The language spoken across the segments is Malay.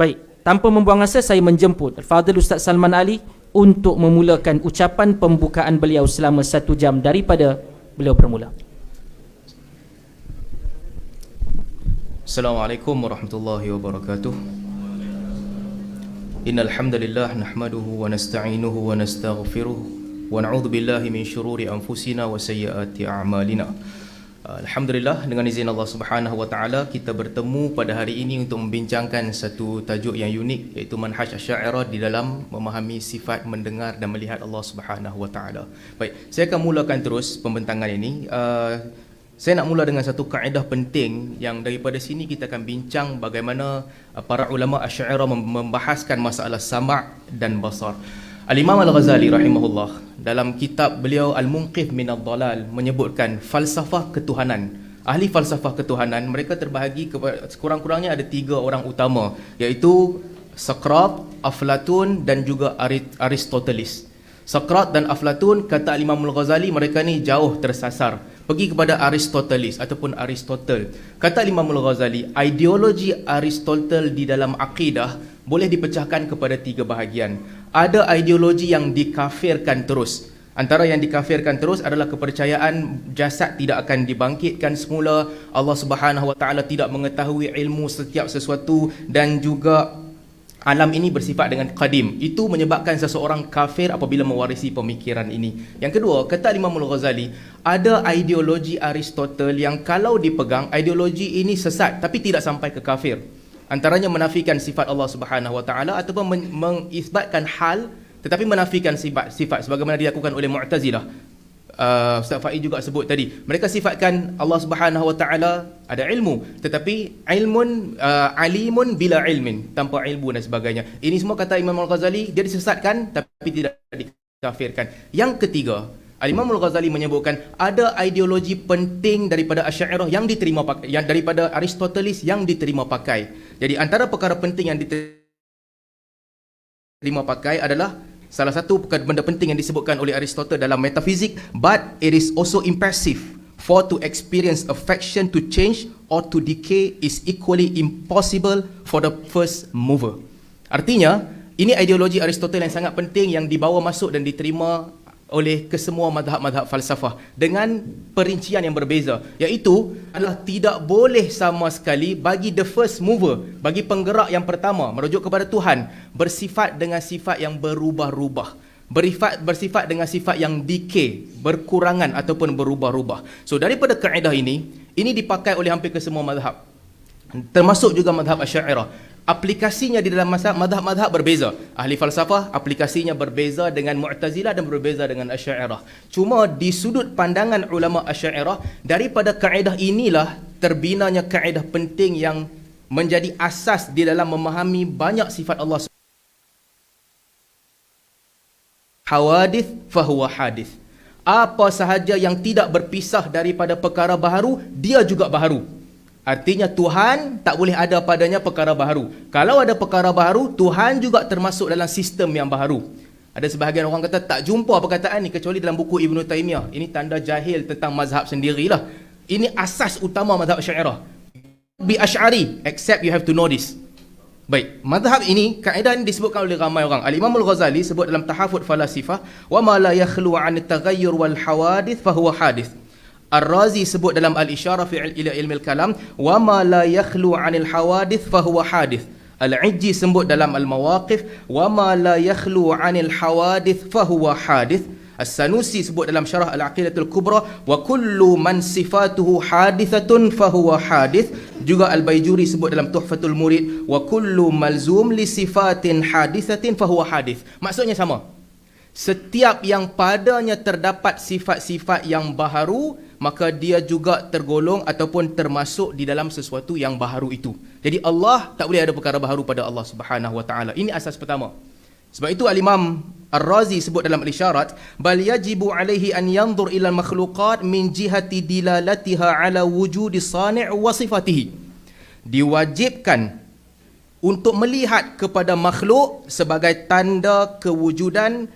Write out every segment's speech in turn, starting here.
Baik, tanpa membuang masa saya menjemput Al-Fadhil Ustaz Salman Ali untuk memulakan ucapan pembukaan beliau selama 1 jam daripada beliau bermula. Assalamualaikum warahmatullahi wabarakatuh. Innal hamdalillah nahmaduhu wa nasta'inuhu wa nastaghfiruh wa na'udzu billahi min syururi anfusina wa sayyiati a'malina. Alhamdulillah, dengan izin Allah Subhanahu wa taala kita bertemu pada hari ini untuk membincangkan satu tajuk yang unik, iaitu manhaj Asy'ariyah di dalam memahami sifat mendengar dan melihat Allah Subhanahu wa taala. Baik, saya akan mulakan terus pembentangan ini. Saya nak mula dengan satu kaedah penting yang daripada sini kita akan bincang bagaimana para ulama Asy'ariyah membahaskan masalah sama' dan basar. Al-Imam Al-Ghazali rahimahullah dalam kitab beliau Al-Munqidh min ad-Dhalal menyebutkan falsafah ketuhanan. Ahli falsafah ketuhanan mereka terbahagi kepada sekurang-kurangnya ada 3 orang utama, iaitu Saqrat, Aflatun dan juga Aristoteles. Saqrat dan Aflatun, kata Imam Al-Ghazali, mereka ni jauh tersasar. Pergi kepada Aristoteles ataupun Aristotle. Kata Imam Al-Ghazali, ideologi Aristotle di dalam akidah boleh dipecahkan kepada 3 bahagian. Ada ideologi yang dikafirkan terus. Antara yang dikafirkan terus adalah kepercayaan jasad tidak akan dibangkitkan semula, Allah Subhanahu wa taala tidak mengetahui ilmu setiap sesuatu, dan juga alam ini bersifat dengan qadim. Itu menyebabkan seseorang kafir apabila mewarisi pemikiran ini. Yang kedua, kata Imam Al-Ghazali, ada ideologi Aristotle yang kalau dipegang, ideologi ini sesat tapi tidak sampai ke kafir. Antaranya menafikan sifat Allah Subhanahu wa taala ataupun mengisbatkan hal tetapi menafikan sifat sebagaimana dilakukan oleh Mu'tazilah. Ustaz Faiz juga sebut tadi, mereka sifatkan Allah Subhanahu wa taala ada ilmu tetapi alimun bila ilmin, tanpa ilmu dan sebagainya. Ini semua kata Imam Al-Ghazali dia disesatkan tapi tidak dikafirkan. Yang ketiga, Imam Al-Ghazali menyebutkan ada ideologi penting daripada Asy'ariyah yang diterima pakai, yang daripada Aristoteles yang diterima pakai. Jadi antara perkara penting yang diterima pakai adalah salah satu benda penting yang disebutkan oleh Aristotle dalam metafizik, but it is also impressive for to experience affection to change or to decay is equally impossible for the first mover. Artinya, ini ideologi Aristotle yang sangat penting yang dibawa masuk dan diterima oleh kesemua mazhab-mazhab falsafah dengan perincian yang berbeza, iaitu adalah tidak boleh sama sekali bagi the first mover, bagi penggerak yang pertama merujuk kepada Tuhan, bersifat dengan sifat yang berubah-ubah, bersifat dengan sifat yang decay, berkurangan ataupun berubah-ubah. So daripada kaedah ini dipakai oleh hampir kesemua mazhab, termasuk juga mazhab Asy'ariyah. Aplikasinya di dalam mazhab-mazhab berbeza. Ahli falsafah aplikasinya berbeza dengan Mu'tazilah dan berbeza dengan Asy'ariyah. Cuma di sudut pandangan ulama Asy'ariyah, daripada kaedah inilah terbinanya kaedah penting yang menjadi asas di dalam memahami banyak sifat Allah. Hawadith fahuwa hadith. Apa sahaja yang tidak berpisah daripada perkara baharu, dia juga baharu. Artinya Tuhan tak boleh ada padanya perkara baharu. Kalau ada perkara baharu, Tuhan juga termasuk dalam sistem yang baharu. Ada sebahagian orang kata tak jumpa perkataan ni kecuali dalam buku Ibn Taymiyah. Ini tanda jahil tentang mazhab sendirilah. Ini asas utama mazhab Asy'ariyah. Be Asy'ari, except you have to know this. Baik, mazhab ini, kaedah ini disebutkan oleh ramai orang. Al-Imam Al-Ghazali sebut dalam Tahafut Falasifah, wa ma la yakhlu 'an at-taghayyur wal hawadith fa huwa hadith. Ar-Razi sebut dalam Al-Isyarah fi ilmi al-kalam, wa ma la yakhlu 'anil hawadith fa huwa hadith. Al-Ijji sebut dalam Al-Mawaqif, wa ma la yakhlu 'anil hawadith fa huwa hadith. As-Sanusi sebut dalam Syarah Al-Aqidatul Kubra, wa kullu man sifatuhu hadithatun fa huwa hadith. Juga Al-Baijuri sebut dalam Tuhfatul Murid, wa kullu malzum li sifatin hadithatin fa huwa hadith. Maksudnya sama. Setiap yang padanya terdapat sifat-sifat yang baharu, maka dia juga tergolong ataupun termasuk di dalam sesuatu yang baharu itu. Jadi Allah tak boleh ada perkara baharu pada Allah Subhanahu wa taala. Ini asas pertama. Sebab itu Al-Imam Ar-Razi sebut dalam Al-Isyarat, bal yajibu alaihi an yanzur ila al-makhluqat min jihati dilalatiha ala wujudi sani' wa sifatihi. Diwajibkan untuk melihat kepada makhluk sebagai tanda kewujudan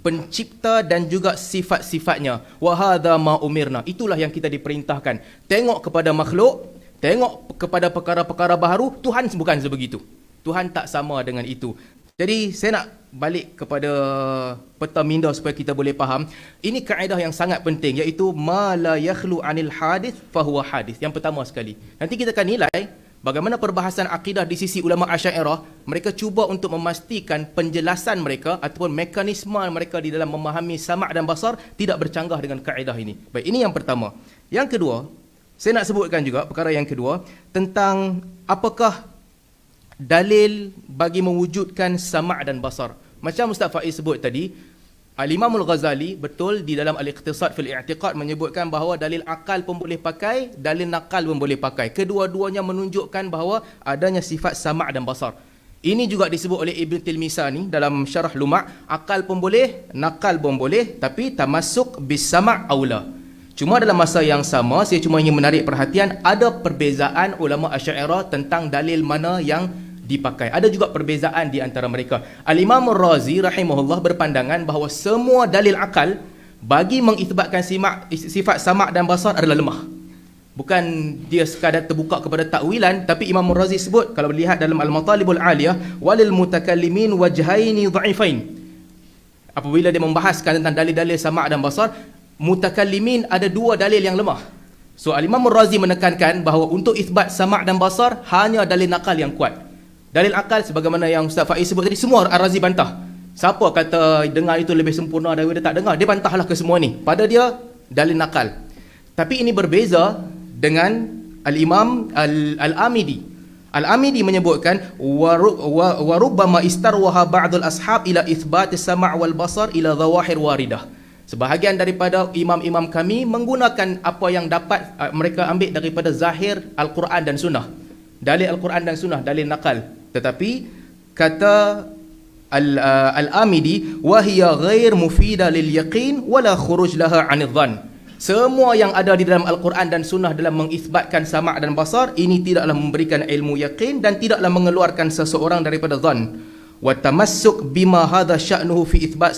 pencipta dan juga sifat-sifatnya. Wa hadza ma umirna. Itulah yang kita diperintahkan. Tengok kepada makhluk, tengok kepada perkara-perkara baharu, Tuhan bukan sebegitu. Tuhan tak sama dengan itu. Jadi saya nak balik kepada peta minda supaya kita boleh faham. Ini kaedah yang sangat penting, iaitu ma la yakhlu anil hadith fahuwa hadith. Yang pertama sekali. Nanti kita akan nilai bagaimana perbahasan akidah di sisi ulama Asy'ariyah. Mereka cuba untuk memastikan penjelasan mereka ataupun mekanisme mereka di dalam memahami sama' dan basar tidak bercanggah dengan kaedah ini. Baik, ini yang pertama. Yang kedua, saya nak sebutkan juga perkara yang kedua tentang apakah dalil bagi mewujudkan sama' dan basar. Macam Ustaz Faiz sebut tadi, Al-Imam Al-Ghazali betul di dalam Al-Iqtisad fil I'tiqad menyebutkan bahawa dalil akal pun boleh pakai, dalil nakal pun boleh pakai. Kedua-duanya menunjukkan bahawa adanya sifat sama' dan basar. Ini juga disebut oleh Ibn Tilmisani dalam Syarah Luma', akal pun boleh, nakal pun boleh, tapi tamasuk bis sama' aula. Cuma dalam masa yang sama, saya cuma ingin menarik perhatian, ada perbezaan ulama Asy'ariyah tentang dalil mana yang dipakai. Ada juga perbezaan di antara mereka. Al-Imam Ar-Razi rahimahullah berpandangan bahawa semua dalil akal bagi mengisbatkan sifat sama' dan basar adalah lemah. Bukan dia sekadar terbuka kepada takwilan, tapi Imam Ar-Razi sebut, kalau lihat dalam Al-Matalibul Aliyah, walil mutakallimin wajhaini dha'ifain. Apabila dia membahaskan tentang dalil-dalil sama' dan basar, mutakallimin ada dua dalil yang lemah. So Al-Imam Ar-Razi menekankan bahawa untuk isbat sama' dan basar hanya dalil nakal yang kuat. Dalil akal sebagaimana yang Ustaz Faiz sebut tadi, semua Ar-Razi bantah. Siapa kata dengar itu lebih sempurna daripada tak dengar, dia bantahlah ke semua ni. Pada dia dalil nakal. Tapi ini berbeza dengan Al-Imam Al-Amidi. Al-Amidi menyebutkan wa rubbama istarwaha ba'dul ashab ila itsbat as-sam' wal basar ila zawahir waridah. Sebahagian daripada imam-imam kami menggunakan apa yang dapat mereka ambil daripada zahir Al-Quran dan Sunnah. Dalil Al-Quran dan Sunnah, dalil nakal. Tetapi kata Al-Amidi, wahiya ghair mufida lil yaqin wala khuruj laha 'anil dhann. Semua yang ada di dalam Al-Quran dan Sunnah dalam mengisbatkan sama' dan basar, ini tidaklah memberikan ilmu yaqin dan tidaklah mengeluarkan seseorang daripada dhann. Wa tamassuk bima hadha sya'nuhu fi itsbat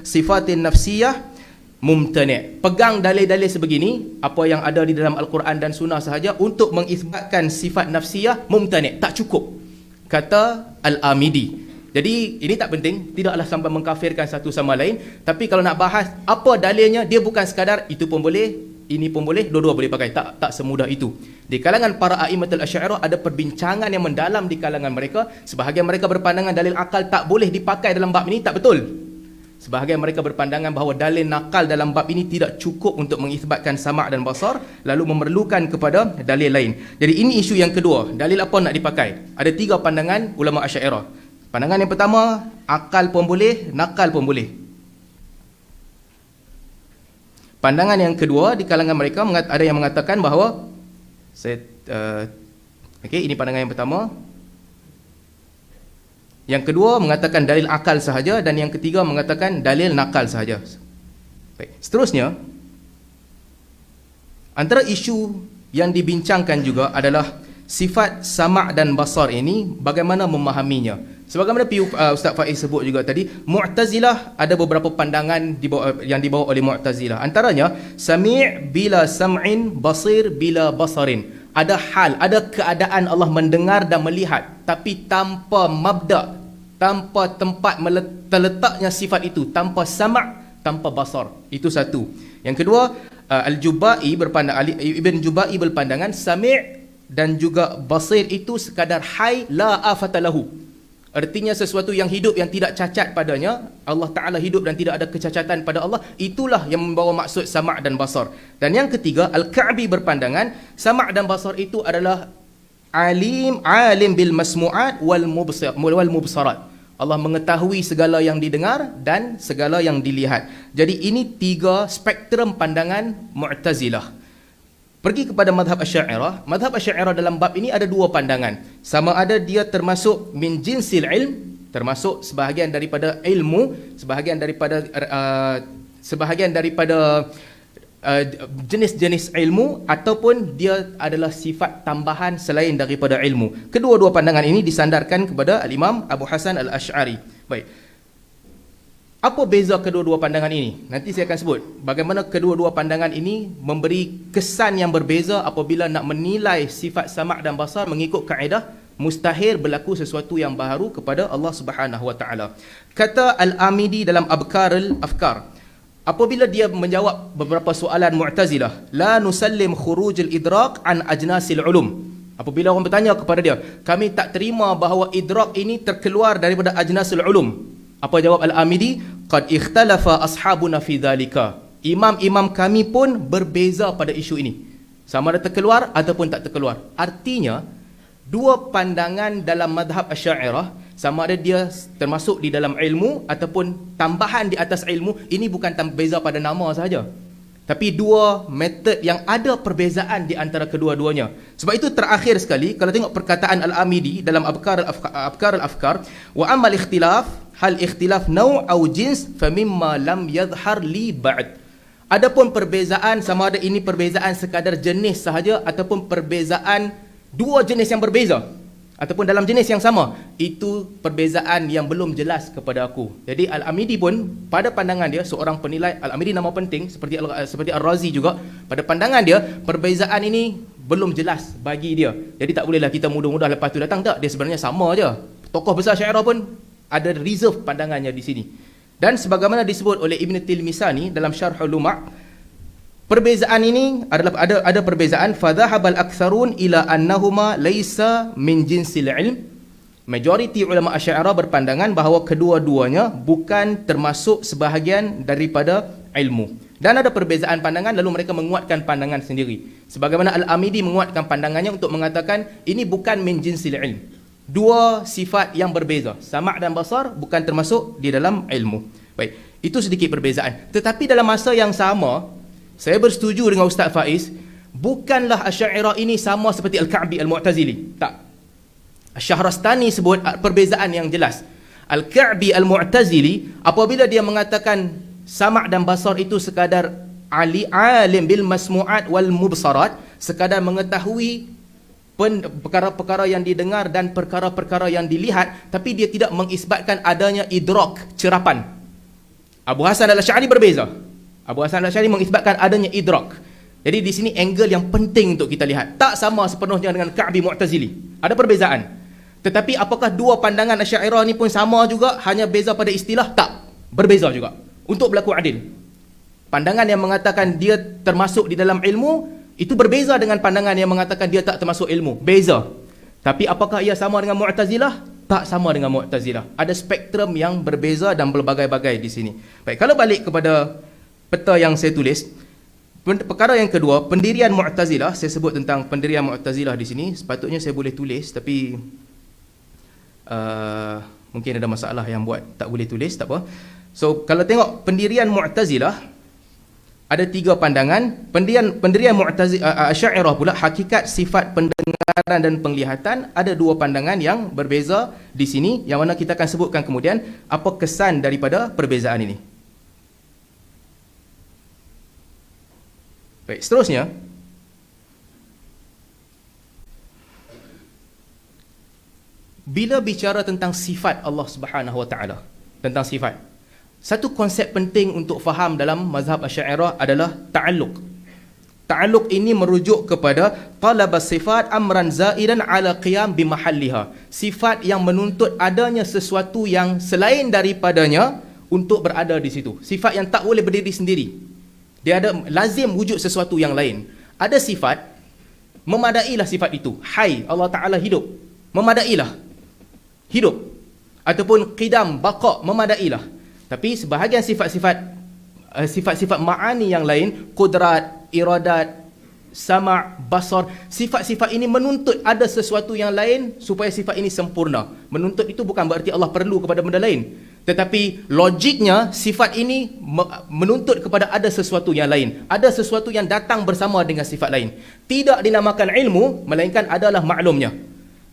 sifatin nafsiyah mumtani'. Pegang dalil-dalil sebegini, apa yang ada di dalam Al-Quran dan Sunnah sahaja untuk mengisbatkan sifat nafsiyah, mumtani', tak cukup, kata Al-Amidi. Jadi ini tak penting, tidaklah sampai mengkafirkan satu sama lain, tapi kalau nak bahas apa dalilnya, dia bukan sekadar itu pun boleh, ini pun boleh, dua-dua boleh pakai. Tak semudah itu. Di kalangan para a'immatul asy'ariyah ada perbincangan yang mendalam di kalangan mereka. Sebahagian mereka berpandangan dalil akal tak boleh dipakai dalam bab ini, tak betul. Sebahagian mereka berpandangan bahawa dalil nakal dalam bab ini tidak cukup untuk mengisbatkan sama' dan basar, lalu memerlukan kepada dalil lain. Jadi ini isu yang kedua, dalil apa nak dipakai. Ada tiga pandangan ulama Asy'ariyah. Pandangan yang pertama, akal pun boleh, nakal pun boleh. Pandangan yang kedua, di kalangan mereka ada yang mengatakan bahawa ini pandangan yang pertama. Yang kedua mengatakan dalil akal sahaja, dan yang ketiga mengatakan dalil nakal sahaja. Baik. Seterusnya, antara isu yang dibincangkan juga adalah sifat sama' dan basar ini, bagaimana memahaminya. Sebagaimana Ustaz Faiz sebut juga tadi, Mu'tazilah ada beberapa pandangan yang dibawa oleh Mu'tazilah. Antaranya, sami' bila sam'in, basir bila basarin. Ada hal, ada keadaan Allah mendengar dan melihat, tapi tanpa mabda', tanpa tempat terletaknya sifat itu, tanpa sama', tanpa basar. Itu satu. Yang kedua, Al-Jubai Ibn Jubai berpandangan sami' dan juga basir itu sekadar hai la afatalahu. Artinya sesuatu yang hidup yang tidak cacat padanya. Allah Ta'ala hidup dan tidak ada kecacatan pada Allah. Itulah yang membawa maksud sama' dan basar. Dan yang ketiga, Al-Ka'bi berpandangan sama' dan basar itu adalah alim bil masmu'at wal mubsarat. Allah mengetahui segala yang didengar dan segala yang dilihat. Jadi ini tiga spektrum pandangan Mu'tazilah. Pergi kepada mazhab Asy'ariyah. Mazhab Asy'ariyah dalam bab ini ada dua pandangan. Sama ada dia termasuk min jinsil ilm, termasuk sebahagian daripada ilmu, sebahagian daripada jenis-jenis ilmu, ataupun dia adalah sifat tambahan selain daripada ilmu. Kedua-dua pandangan ini disandarkan kepada Al-Imam Abu Hasan Al-Asy'ari. Baik. Apa beza kedua-dua pandangan ini? Nanti saya akan sebut bagaimana kedua-dua pandangan ini memberi kesan yang berbeza apabila nak menilai sifat sama' dan basar mengikut kaedah mustahil berlaku sesuatu yang baru kepada Allah Subhanahu Wa Taala. Kata Al-Amidi dalam Abkar al-Afkar, apabila dia menjawab beberapa soalan Mu'tazilah, la nusallim khurujul idrak an ajnasil ulum. Apabila orang bertanya kepada dia, kami tak terima bahawa idrak ini terkeluar daripada ajnasul ulum. Apa jawab Al-Amidi? Qad ikhtalafa ashabuna fi dhalika. Imam-imam kami pun berbeza pada isu ini, sama ada terkeluar ataupun tak terkeluar. Artinya, dua pandangan dalam mazhab Asy'ariyah, sama ada dia termasuk di dalam ilmu ataupun tambahan di atas ilmu, ini bukan beza pada nama sahaja, tapi dua metod yang ada perbezaan di antara kedua-duanya. Sebab itu terakhir sekali, kalau tengok perkataan Al-Amidi dalam Abkar al-Afkar, wa amal ikhtilaf, hal ikhtilaf naw' au jins fa mimma lam yadhhar li ba'd. Adapun perbezaan, sama ada ini perbezaan sekadar jenis sahaja ataupun perbezaan dua jenis yang berbeza ataupun dalam jenis yang sama, itu perbezaan yang belum jelas kepada aku. Jadi Al-Amidi pun pada pandangan dia, seorang penilai, Al-Amidi nama penting seperti Ar-Razi juga, pada pandangan dia perbezaan ini belum jelas bagi dia. Jadi tak bolehlah kita mudah-mudah lepas tu datang, tak, dia sebenarnya sama aja. Tokoh besar Syairah pun ada reserve pandangannya di sini. Dan sebagaimana disebut oleh Ibn Tilmisani dalam Syarhul Luma', perbezaan ini adalah ada perbezaan, fadhahabal aktsarun ila annahuma laisa min jinsil ilm. Majoriti ulama Asy'ariyah berpandangan bahawa kedua-duanya bukan termasuk sebahagian daripada ilmu. Dan ada perbezaan pandangan, lalu mereka menguatkan pandangan sendiri. Sebagaimana Al-Amidi menguatkan pandangannya untuk mengatakan ini bukan min jinsil ilm. Dua sifat yang berbeza, sama' dan basar, bukan termasuk di dalam ilmu. Baik, itu sedikit perbezaan. Tetapi dalam masa yang sama, saya bersetuju dengan Ustaz Faiz, bukanlah Asy'ariyah ini sama seperti Al-Ka'bi Al-Mu'tazili. Tak. Syahrastani sebut perbezaan yang jelas. Al-Ka'bi Al-Mu'tazili, apabila dia mengatakan sama' dan basar itu sekadar alim bil masmu'at wal mubsarat, sekadar mengetahui perkara-perkara yang didengar dan perkara-perkara yang dilihat, tapi dia tidak mengisbatkan adanya idrak, cerapan. Abu Hasan Al-Asy'ari berbeza. Abu Hasan Al-Asy'ari mengisbatkan adanya idrak. Jadi di sini angle yang penting untuk kita lihat. Tak sama sepenuhnya dengan Ka'bi Mu'tazili. Ada perbezaan. Tetapi apakah dua pandangan Asy'ariyah ni pun sama juga, hanya beza pada istilah? Tak. Berbeza juga. Untuk berlaku adil. Pandangan yang mengatakan dia termasuk di dalam ilmu, itu berbeza dengan pandangan yang mengatakan dia tak termasuk ilmu. Beza. Tapi apakah ia sama dengan Mu'tazilah? Tak sama dengan Mu'tazilah. Ada spektrum yang berbeza dan berbagai-bagai di sini. Baik, kalau balik kepada peta yang saya tulis, perkara yang kedua, pendirian Mu'tazilah. Saya sebut tentang pendirian Mu'tazilah di sini. Sepatutnya saya boleh tulis, tapi mungkin ada masalah yang buat tak boleh tulis, tak apa. So, kalau tengok pendirian Mu'tazilah, ada tiga pandangan. Pendirian Asy'ariyah pula, hakikat, sifat pendengaran dan penglihatan, ada dua pandangan yang berbeza di sini, yang mana kita akan sebutkan kemudian apa kesan daripada perbezaan ini. Baik, seterusnya, bila bicara tentang sifat Allah Subhanahu Wa Taala, tentang sifat, satu konsep penting untuk faham dalam mazhab Asy'ariyah adalah ta'alluq. Ta'alluq ini merujuk kepada talab sifat amran zaidan ala qiyam bimahalliha. Sifat yang menuntut adanya sesuatu yang selain daripadanya untuk berada di situ. Sifat yang tak boleh berdiri sendiri. Dia ada lazim wujud sesuatu yang lain. Ada sifat, memadailah sifat itu. Hai, Allah Ta'ala hidup. Memadailah. Hidup. Ataupun qidam, baqa, memadailah. Tapi sebahagian sifat-sifat ma'ani yang lain, qudrat, iradat, sama', basar, sifat-sifat ini menuntut ada sesuatu yang lain supaya sifat ini sempurna. Menuntut itu bukan berarti Allah perlu kepada benda lain, tetapi logiknya sifat ini menuntut kepada ada sesuatu yang lain. Ada sesuatu yang datang bersama dengan sifat lain. Tidak dinamakan ilmu, melainkan adalah maklumnya.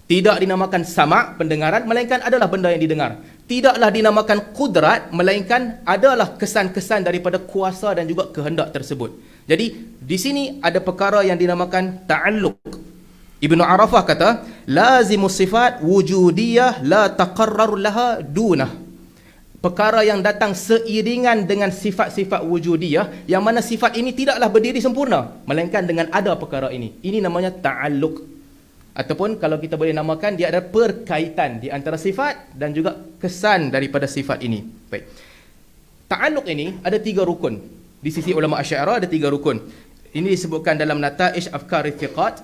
Tidak dinamakan sama', pendengaran, melainkan adalah benda yang didengar. Tidaklah dinamakan qudrat, melainkan adalah kesan-kesan daripada kuasa dan juga kehendak tersebut. Jadi di sini ada perkara yang dinamakan ta'alluq. Ibnu Arafah kata, lazimus sifat wujudiyah la taqarrar laha dunah. Perkara yang datang seiringan dengan sifat-sifat wujudiyah, yang mana sifat ini tidaklah berdiri sempurna, melainkan dengan ada perkara ini. Ini namanya ta'alluq. Ataupun kalau kita boleh namakan, dia ada perkaitan di antara sifat dan juga kesan daripada sifat ini. Baik. Ta'alluq ini ada 3 rukun. Di sisi ulama Asy'ariyah ada 3 rukun. Ini disebutkan dalam Nata'ij Afkar Thiqat,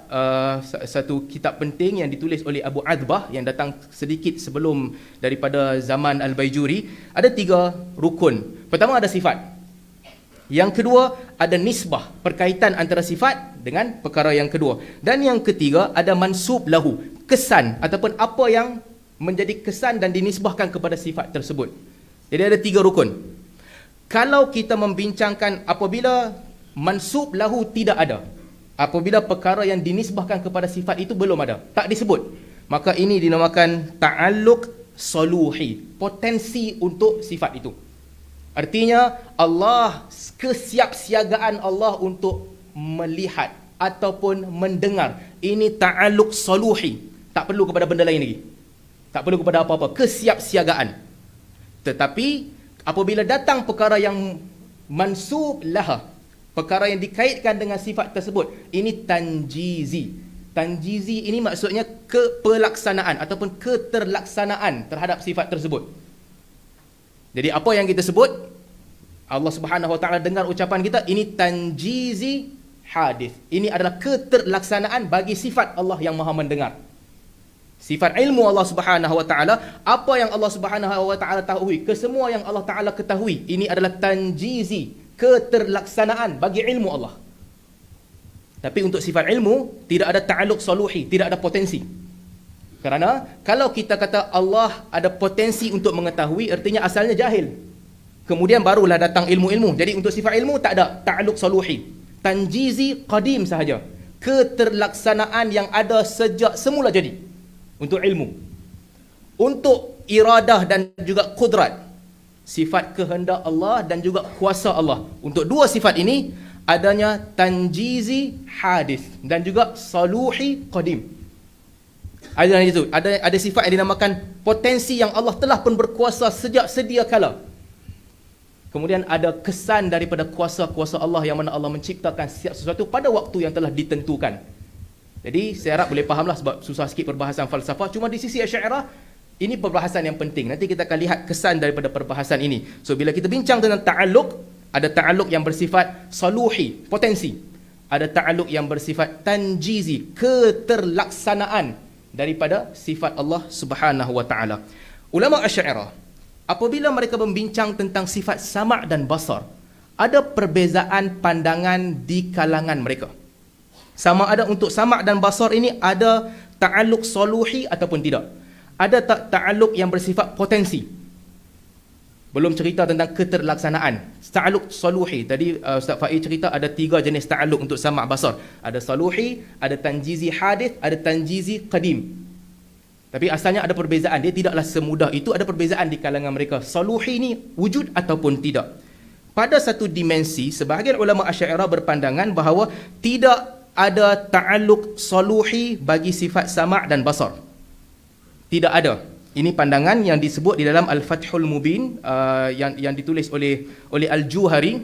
satu kitab penting yang ditulis oleh Abu Adbah yang datang sedikit sebelum daripada zaman Al-Baijuri. Ada 3 rukun. Pertama ada sifat. Yang kedua ada nisbah, perkaitan antara sifat dengan perkara yang kedua. Dan yang ketiga ada mansub lahu, kesan ataupun apa yang menjadi kesan dan dinisbahkan kepada sifat tersebut. Jadi ada 3 rukun. Kalau kita membincangkan apabila mansub lahu tidak ada, apabila perkara yang dinisbahkan kepada sifat itu belum ada, tak disebut, maka ini dinamakan ta'alluq saluhi, potensi untuk sifat itu. Artinya Allah, kesiapsiagaan Allah untuk melihat ataupun mendengar, ini ta'alluq saluhi, tak perlu kepada benda lain lagi, tak perlu kepada apa-apa, kesiapsiagaan. Tetapi apabila datang perkara yang mansub laha, perkara yang dikaitkan dengan sifat tersebut, ini tanjizi. Tanjizi ini maksudnya kepelaksanaan ataupun keterlaksanaan terhadap sifat tersebut. Jadi apa yang kita sebut, Allah Subhanahu Wa Taala dengar ucapan kita, ini tanjizi hadis. Ini adalah keterlaksanaan bagi sifat Allah yang Maha mendengar. Sifat ilmu Allah Subhanahu Wa Taala, apa yang Allah Subhanahu Wa Taala tahu, kesemua yang Allah Taala ketahui, ini adalah tanjizi, keterlaksanaan bagi ilmu Allah. Tapi untuk sifat ilmu tidak ada ta'alluq saluhi, tidak ada potensi. Kerana kalau kita kata Allah ada potensi untuk mengetahui, artinya asalnya jahil. Kemudian barulah datang ilmu-ilmu. Jadi untuk sifat ilmu tak ada ta'alluq saluhi. Tanjizi qadim sahaja. Keterlaksanaan yang ada sejak semula jadi. Untuk ilmu. Untuk iradah dan juga qudrat, sifat kehendak Allah dan juga kuasa Allah. Untuk 2 sifat ini adanya tanjizi hadis dan juga saluhi qadim. Ada sifat yang dinamakan potensi yang Allah telah pun berkuasa sejak sedia kala. Kemudian ada kesan daripada kuasa-kuasa Allah yang mana Allah menciptakan sesuatu pada waktu yang telah ditentukan. Jadi saya harap boleh fahamlah, sebab susah sikit perbahasan falsafah. Cuma di sisi Asy'ariyah ini perbahasan yang penting. Nanti kita akan lihat kesan daripada perbahasan ini. So bila kita bincang tentang ta'alluq, ada ta'alluq yang bersifat saluhi, potensi. Ada ta'alluq yang bersifat tanjizi, keterlaksanaan daripada sifat Allah Subhanahu Wa Taala. Ulama Asy'ariyah apabila mereka membincang tentang sifat sama' dan basar, ada perbezaan pandangan di kalangan mereka. Sama ada untuk sama' dan basar ini ada ta'alluq saluhi ataupun tidak. Ada ta'alluq yang bersifat potensi. Belum cerita tentang keterlaksanaan. Ta'alluq saluhi. Tadi Ustaz Faiz cerita ada 3 jenis ta'alluq untuk sama' basar. Ada saluhi, ada tanjizi hadith, ada tanjizi qadim. Tapi asalnya ada perbezaan. Dia tidaklah semudah itu, ada perbezaan di kalangan mereka. Saluhi ni wujud ataupun tidak. Pada satu dimensi, sebahagian ulama Asy'ariyah berpandangan bahawa tidak ada ta'alluq saluhi bagi sifat sama' dan basar. Tidak ada. Ini pandangan yang disebut di dalam Al-Fathul Mubin, yang ditulis oleh Al-Juhari.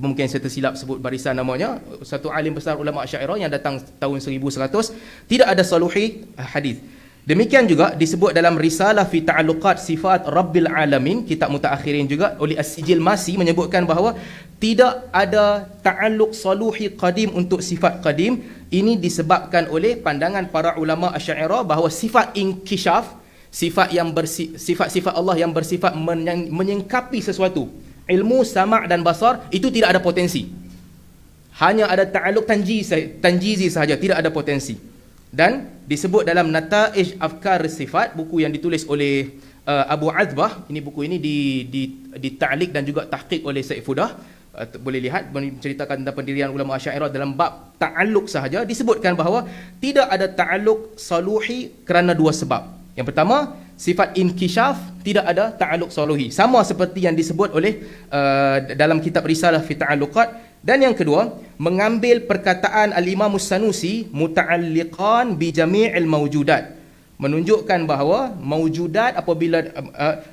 Mungkin saya tersilap sebut barisan namanya. Satu alim besar ulama Asy'ariyah yang datang tahun 1100. Tidak ada saluhi hadis. Demikian juga disebut dalam Risalah fi Ta'alluqat Sifat Rabbil Alamin, kitab mutaakhirin juga, oleh As-Sijil Masi menyebutkan bahawa tidak ada ta'alluq saluhi qadim untuk sifat qadim. Ini disebabkan oleh pandangan para ulama Asy'ariyah bahawa sifat inkishaf, sifat-sifat Allah yang bersifat menyingkapi sesuatu, ilmu, sama' dan basar, itu tidak ada potensi. Hanya ada ta'alluq tanjizi sahaja, tidak ada potensi. Dan disebut dalam Nata'ij Afkar Sifat, buku yang ditulis oleh Abu Adbah. Ini buku ini di ta'liq dan juga tahqiq oleh Said Fudah. Boleh lihat, menceritakan tentang pendirian ulama Asy'ariyah dalam bab ta'alluq sahaja. Disebutkan bahawa tidak ada ta'alluq saluhi kerana 2 sebab. Yang pertama, sifat inkishaf, tidak ada ta'alluq saluhi. Sama seperti yang disebut oleh dalam kitab Risalah fi Ta'alluqat. Dan yang kedua, mengambil perkataan Al-Imam As-Sanusi, muta'alliqan bi jami'il mawjudat. Menunjukkan bahawa mawjudat apabila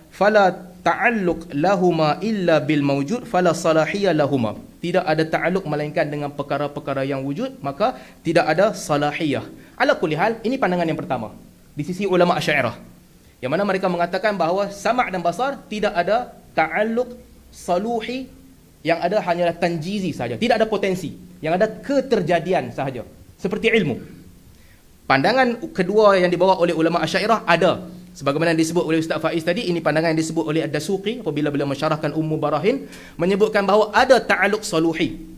fala ta'alluq lahuma illa bil mawjud fala salahiyya lahuma. tidak ada ta'alluq melainkan dengan perkara-perkara yang wujud, maka tidak ada salahiyah. Ala kulli hal, ini pandangan yang pertama di sisi ulama Asy'ariyah, yang mana mereka mengatakan bahawa sama' dan basar tidak ada ta'alluq saluhi, yang ada hanyalah tanjizi sahaja, tidak ada potensi, yang ada keterjadian sahaja, seperti ilmu. Pandangan kedua yang dibawa oleh ulama Asy'ariyah ada, sebagaimana disebut oleh Ustaz Faiz tadi, ini pandangan yang disebut oleh Ad-Dasuqi apabila beliau mensyarahkan Ummu Barahin, menyebutkan bahawa ada ta'alluq saluhi,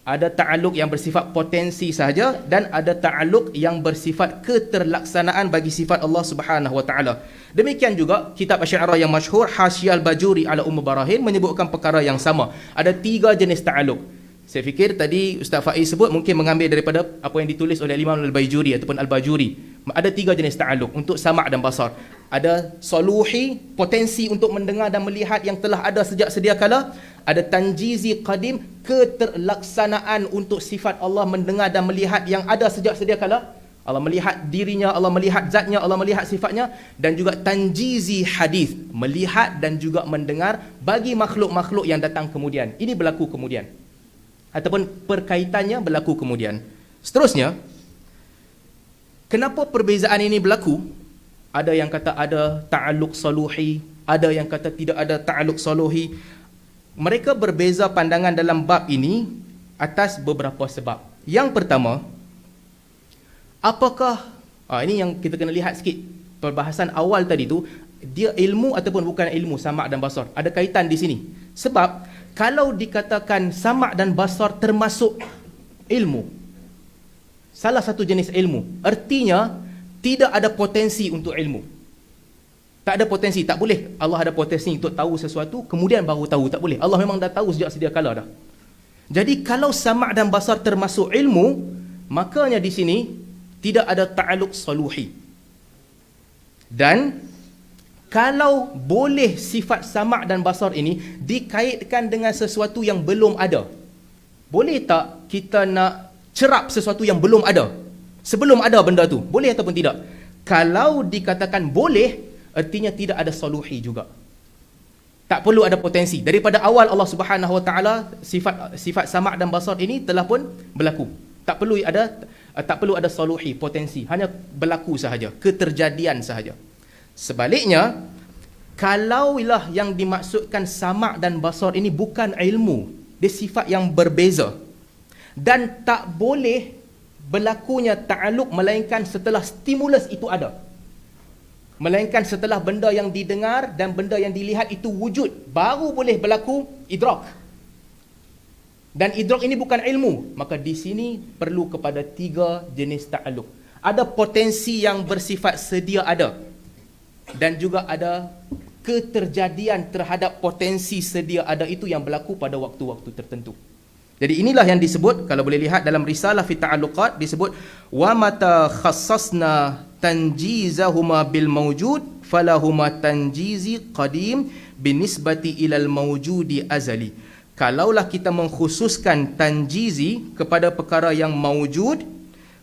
ada ta'alluq yang bersifat potensi sahaja, dan ada ta'alluq yang bersifat keterlaksanaan bagi sifat Allah Subhanahu wa taala. Demikian juga kitab Asy'ariyah yang masyhur Hasyiah Al-Bajuri ala Ummu Barahin menyebutkan perkara yang sama. Ada 3 jenis ta'alluq. Saya fikir tadi Ustaz Faiz sebut mungkin mengambil daripada apa yang ditulis oleh Imam Al-Baijuri ataupun Al-Bajuri. Ada 3 jenis ta'alluq untuk sama' dan basar. Ada saluhi, potensi untuk mendengar dan melihat yang telah ada sejak sedia kala. Ada tanjizi qadim, keterlaksanaan untuk sifat Allah mendengar dan melihat yang ada sejak sedia kala. Allah melihat dirinya, Allah melihat zatnya, Allah melihat sifatnya. Dan juga tanjizi hadis, melihat dan juga mendengar bagi makhluk-makhluk yang datang kemudian. Ini berlaku kemudian, ataupun perkaitannya berlaku kemudian. Seterusnya, kenapa perbezaan ini berlaku? Ada yang kata ada ta'alluq saluhi, ada yang kata tidak ada ta'alluq saluhi. Mereka berbeza pandangan dalam bab ini atas beberapa sebab. Yang pertama, apakah ini yang kita kena lihat sikit. Perbahasan awal tadi tu, dia ilmu ataupun bukan ilmu, sama' dan basar. Ada kaitan di sini. Sebab kalau dikatakan sama' dan basar termasuk ilmu, salah satu jenis ilmu, artinya tidak ada potensi untuk ilmu. Tak ada potensi, tak boleh Allah ada potensi untuk tahu sesuatu kemudian baru tahu, tak boleh. Allah memang dah tahu sejak sedia kala dah. Jadi kalau sama' dan basar termasuk ilmu, makanya di sini tidak ada ta'alluq saluhi. Dan kalau boleh sifat sama' dan basar ini dikaitkan dengan sesuatu yang belum ada, boleh tak kita nak cerap sesuatu yang belum ada sebelum ada benda tu? Boleh ataupun tidak? Kalau dikatakan boleh, artinya tidak ada saluhi juga. Tak perlu ada potensi. Daripada awal Allah Subhanahu wa taala sifat sama' dan basar ini telah pun berlaku. Tak perlu ada saluhi, potensi, hanya berlaku sahaja, keterjadian sahaja. Sebaliknya, kalaulah yang dimaksudkan sama' dan basar ini bukan ilmu, dia sifat yang berbeza, dan tak boleh berlakunya ta'alluq melainkan setelah stimulus itu ada, melainkan setelah benda yang didengar dan benda yang dilihat itu wujud, baru boleh berlaku idrak. Dan idrak ini bukan ilmu, maka di sini perlu kepada 3 jenis ta'alluq. Ada potensi yang bersifat sedia ada, dan juga ada keterjadian terhadap potensi sedia ada itu yang berlaku pada waktu-waktu tertentu. Jadi inilah yang disebut, kalau boleh lihat dalam risalah fi ta'alluqat, disebut wa mata khassasna tanjizahuma bil mawjud falahuma tanjizi qadim binisbati ilal mawjudi azali. Kalaulah kita mengkhususkan tanjizi kepada perkara yang mawjud,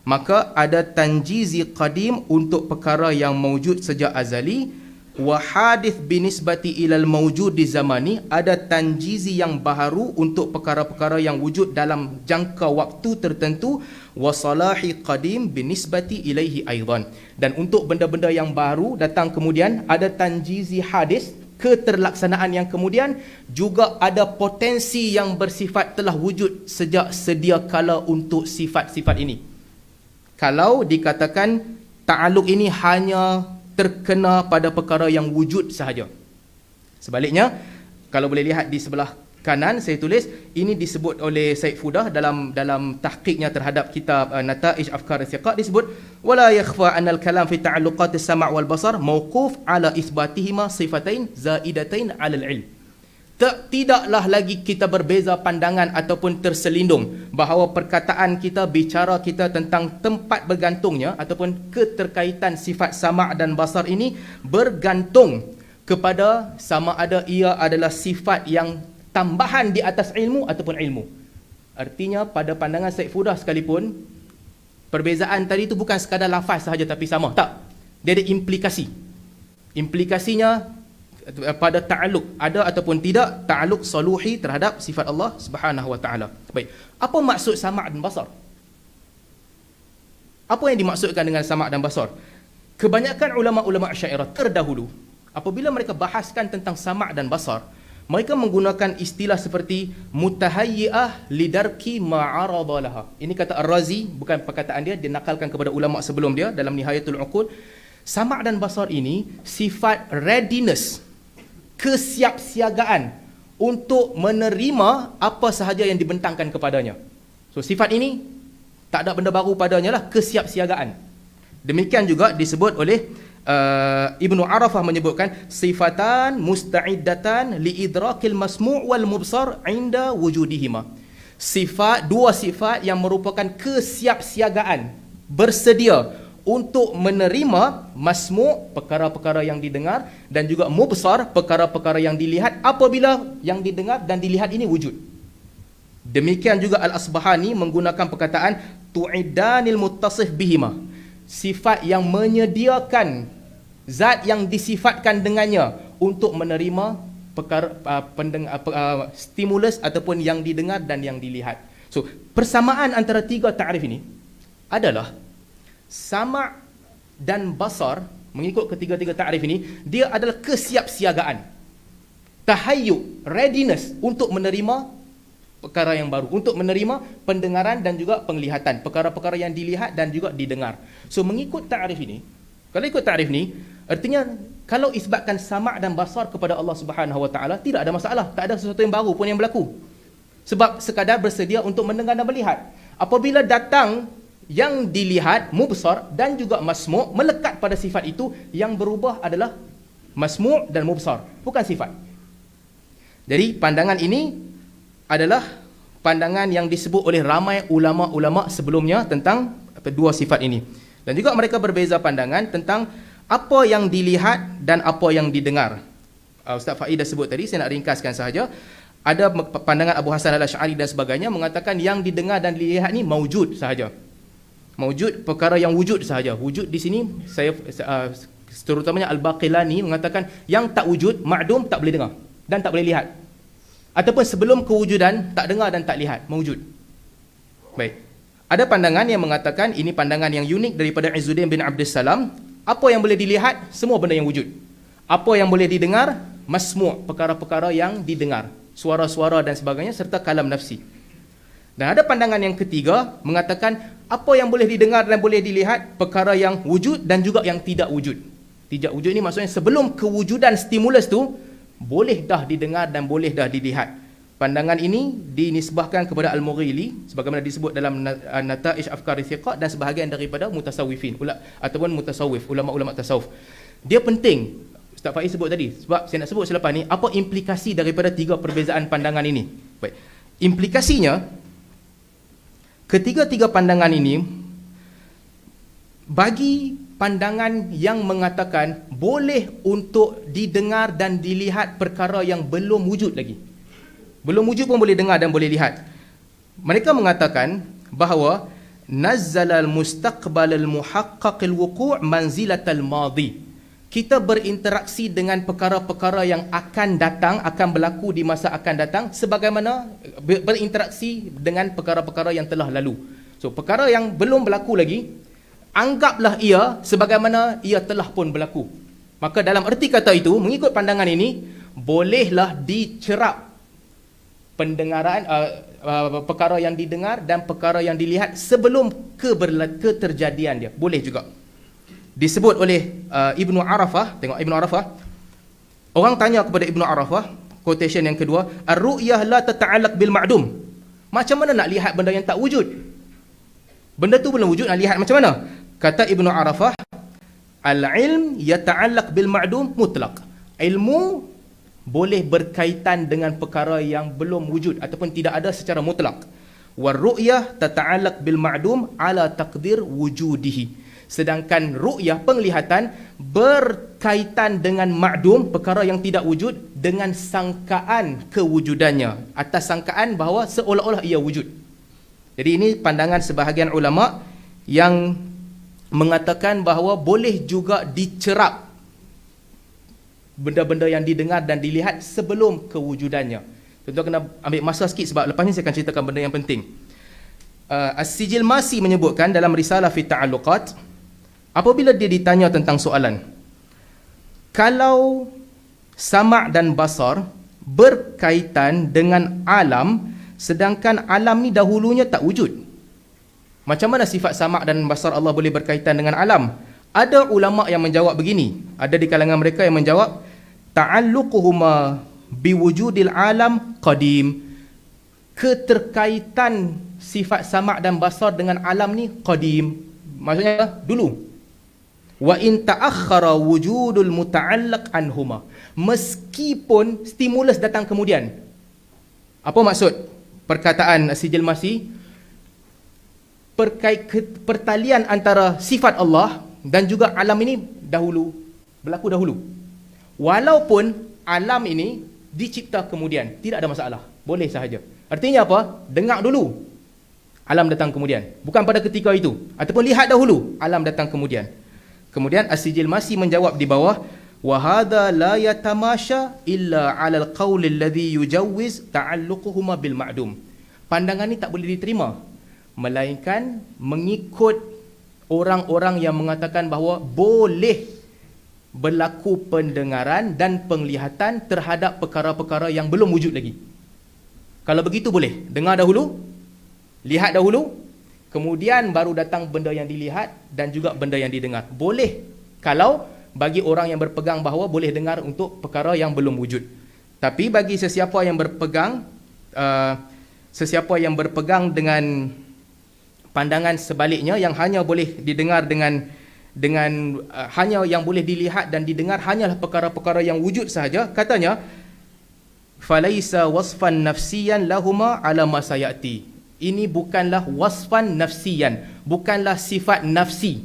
maka ada tanjizi qadim untuk perkara yang mawjud sejak azali. Wa hadith binisbati ilal mawjud di zamani, ada tanjizi yang baharu untuk perkara-perkara yang wujud dalam jangka waktu tertentu. Wa salahi qadim binisbati ilaihi aidan, dan untuk benda-benda yang baru datang kemudian ada tanjizi hadis, keterlaksanaan yang kemudian juga ada potensi yang bersifat telah wujud sejak sedia kala untuk sifat-sifat ini. Kalau dikatakan ta'alluq ini hanya terkena pada perkara yang wujud sahaja. Sebaliknya, kalau boleh lihat di sebelah kanan saya tulis, ini disebut oleh Said Fudah dalam tahqiqnya terhadap kitab Nata'ij Afkar Thiqat, disebut wala yakhfa anna al-kalam fi ta'alluqat as-sam' wal basar mawquf ala itsbatihima sifatain zaidatain 'ala al-'ilm. Tidaklah lagi kita berbeza pandangan ataupun terselindung bahawa perkataan kita, bicara kita tentang tempat bergantungnya ataupun keterkaitan sifat sama' dan basar ini bergantung kepada sama ada ia adalah sifat yang tambahan di atas ilmu ataupun ilmu. Artinya pada pandangan Said Fudah sekalipun, perbezaan tadi itu bukan sekadar lafaz sahaja tapi sama. Tak. Dia ada implikasi. Implikasinya pada ta'alluq, ada ataupun tidak ta'alluq saluhi terhadap sifat Allah Subhanahu wa taala. Baik. Apa maksud sama' dan basar? Apa yang dimaksudkan dengan sama' dan basar? Kebanyakan ulama-ulama Asy'ariyah terdahulu apabila mereka bahaskan tentang sama' dan basar, mereka menggunakan istilah seperti mutahayyi'ah lidarki ma'arada laha. Ini kata Ar-Razi, bukan perkataan dia, nakalkan kepada ulama sebelum dia dalam Nihayatul Uqud. Sama' dan basar ini sifat readiness, kesiapsiagaan untuk menerima apa sahaja yang dibentangkan kepadanya. So sifat ini tak ada benda baru padanya lah, kesiapsiagaan. Demikian juga disebut oleh Ibnu Arafah menyebutkan sifatan musta'iddatan liidrakil masmu' wal mubsar inda wujudihima. Dua sifat yang merupakan kesiapsiagaan, bersedia untuk menerima masmu', perkara-perkara yang didengar, dan juga mubsar, perkara-perkara yang dilihat apabila yang didengar dan dilihat ini wujud. Demikian juga Al-Asbahani menggunakan perkataan tu'iddanil muttasif bihima, sifat yang menyediakan zat yang disifatkan dengannya untuk menerima perkara stimulus ataupun yang didengar dan yang dilihat. So, persamaan antara tiga ta'rif ini adalah sama' dan basar. Mengikut ketiga-tiga ta'rif ini, dia adalah kesiapsiagaan, tahayyuk, readiness untuk menerima perkara yang baru, untuk menerima pendengaran dan juga penglihatan, perkara-perkara yang dilihat dan juga didengar. So mengikut ta'rif ini, kalau ikut ta'rif ni, artinya kalau isbatkan sama' dan basar kepada Allah Subhanahu wa taala, tidak ada masalah, tak ada sesuatu yang baru pun yang berlaku. Sebab sekadar bersedia untuk mendengar dan melihat. Apabila datang yang dilihat, mubsar dan juga masmu', melekat pada sifat itu, yang berubah adalah masmu' dan mubsar, bukan sifat. Jadi pandangan ini adalah pandangan yang disebut oleh ramai ulama-ulama sebelumnya tentang dua sifat ini. Dan juga mereka berbeza pandangan tentang apa yang dilihat dan apa yang didengar. Ustaz Faiz dah sebut tadi, saya nak ringkaskan sahaja. Ada pandangan Abu Hasan Al-Asy'ari dan sebagainya mengatakan yang didengar dan dilihat ni maujud sahaja. Maujud, perkara yang wujud sahaja. Wujud di sini, saya terutamanya Al-Baqilani mengatakan yang tak wujud, ma'dum, tak boleh dengar dan tak boleh lihat. Ataupun sebelum kewujudan, tak dengar dan tak lihat, maujud. Baik. Ada pandangan yang mengatakan, ini pandangan yang unik daripada Izzuddin bin Abdus Salam, apa yang boleh dilihat, semua benda yang wujud. Apa yang boleh didengar, masmu', perkara-perkara yang didengar, suara-suara dan sebagainya, serta kalam nafsi. Dan ada pandangan yang ketiga, mengatakan apa yang boleh didengar dan boleh dilihat, perkara yang wujud dan juga yang tidak wujud. Tidak wujud ini maksudnya sebelum kewujudan stimulus tu, boleh dah didengar dan boleh dah dilihat. Pandangan ini dinisbahkan kepada Al-Mughili sebagaimana disebut dalam Nata'ij Afkari Thiqat dan sebahagian daripada mutasawwifin ataupun mutasawwif, ulama-ulama tasawuf. Dia penting, Ustaz Faiz sebut tadi, sebab saya nak sebut selepas ni apa implikasi daripada tiga perbezaan pandangan ini. Baik. Implikasinya, ketiga-tiga pandangan ini bagi pandangan yang mengatakan boleh untuk didengar dan dilihat perkara yang belum wujud lagi. Belum wujud pun boleh dengar dan boleh lihat. Mereka mengatakan bahawa nazzalal mustaqbalal muhaqqaqil wuqu' manzilatal madi. Kita berinteraksi dengan perkara-perkara yang akan datang, akan berlaku di masa akan datang, sebagaimana berinteraksi dengan perkara-perkara yang telah lalu. So, perkara yang belum berlaku lagi, anggaplah ia sebagaimana ia telah pun berlaku. Maka dalam erti kata itu, mengikut pandangan ini, bolehlah dicerap pendengaran, perkara yang didengar dan perkara yang dilihat sebelum keterjadian dia. Boleh juga. Disebut oleh Ibnu Arafah, tengok Ibnu Arafah. Orang tanya kepada Ibnu Arafah, quotation yang kedua, ar-ru'yah la tata'allaq bil ma'dum. Macam mana nak lihat benda yang tak wujud? Benda tu belum wujud, nak lihat macam mana? Kata Ibnu Arafah, al-ilm yata'allaq bil ma'dum mutlaq. Ilmu boleh berkaitan dengan perkara yang belum wujud ataupun tidak ada secara mutlak. War ru'yah tata'allaq bil ma'dum ala taqdir wujudihi. Sedangkan ru'yah, penglihatan, berkaitan dengan ma'dum, perkara yang tidak wujud, dengan sangkaan kewujudannya, atas sangkaan bahawa seolah-olah ia wujud. Jadi ini pandangan sebahagian ulama yang mengatakan bahawa boleh juga dicerap benda-benda yang didengar dan dilihat sebelum kewujudannya. Tuan-tuan kena ambil masa sikit sebab lepas ni saya akan ceritakan benda yang penting. As-Sijil Masi menyebutkan dalam risalah fi ta'alluqat, apabila dia ditanya tentang soalan, kalau sama' dan basar berkaitan dengan alam, sedangkan alam ni dahulunya tak wujud, macam mana sifat sama' dan basar Allah boleh berkaitan dengan alam? Ada ulama' yang menjawab begini, ada di kalangan mereka yang menjawab, ta'alluquhuma biwujudil alam qadim, keterkaitan sifat sama' dan basar dengan alam ni qadim, maksudnya dulu. Wa in ta'akhkhara wujudul muta'allaq anhuma, meskipun stimulus datang kemudian. Apa maksud perkataan Sijil Masi? Pertalian antara sifat Allah dan juga alam ini berlaku dahulu. Walaupun alam ini dicipta kemudian, tidak ada masalah, boleh sahaja. Artinya apa? Dengar dulu, alam datang kemudian. Bukan pada ketika itu, ataupun lihat dahulu, alam datang kemudian. Kemudian As-Sijil Masi menjawab di bawah, wa hadha la yatamasha illa 'ala al-qawl alladhi yujawwiz ta'alluquhuma bil ma'dum. Pandangan ini tak boleh diterima melainkan mengikut orang-orang yang mengatakan bahawa boleh berlaku pendengaran dan penglihatan terhadap perkara-perkara yang belum wujud lagi. Kalau begitu boleh, dengar dahulu, lihat dahulu, kemudian baru datang benda yang dilihat dan juga benda yang didengar. Boleh kalau bagi orang yang berpegang bahawa boleh dengar untuk perkara yang belum wujud. Tapi bagi sesiapa yang berpegang dengan pandangan sebaliknya, yang hanya boleh didengar hanya yang boleh dilihat dan didengar hanyalah perkara-perkara yang wujud sahaja, katanya falaisa wasfan nafsiyan lahuma ala ma sayati. Ini bukanlah wasfan nafsiyan, bukanlah sifat nafsi.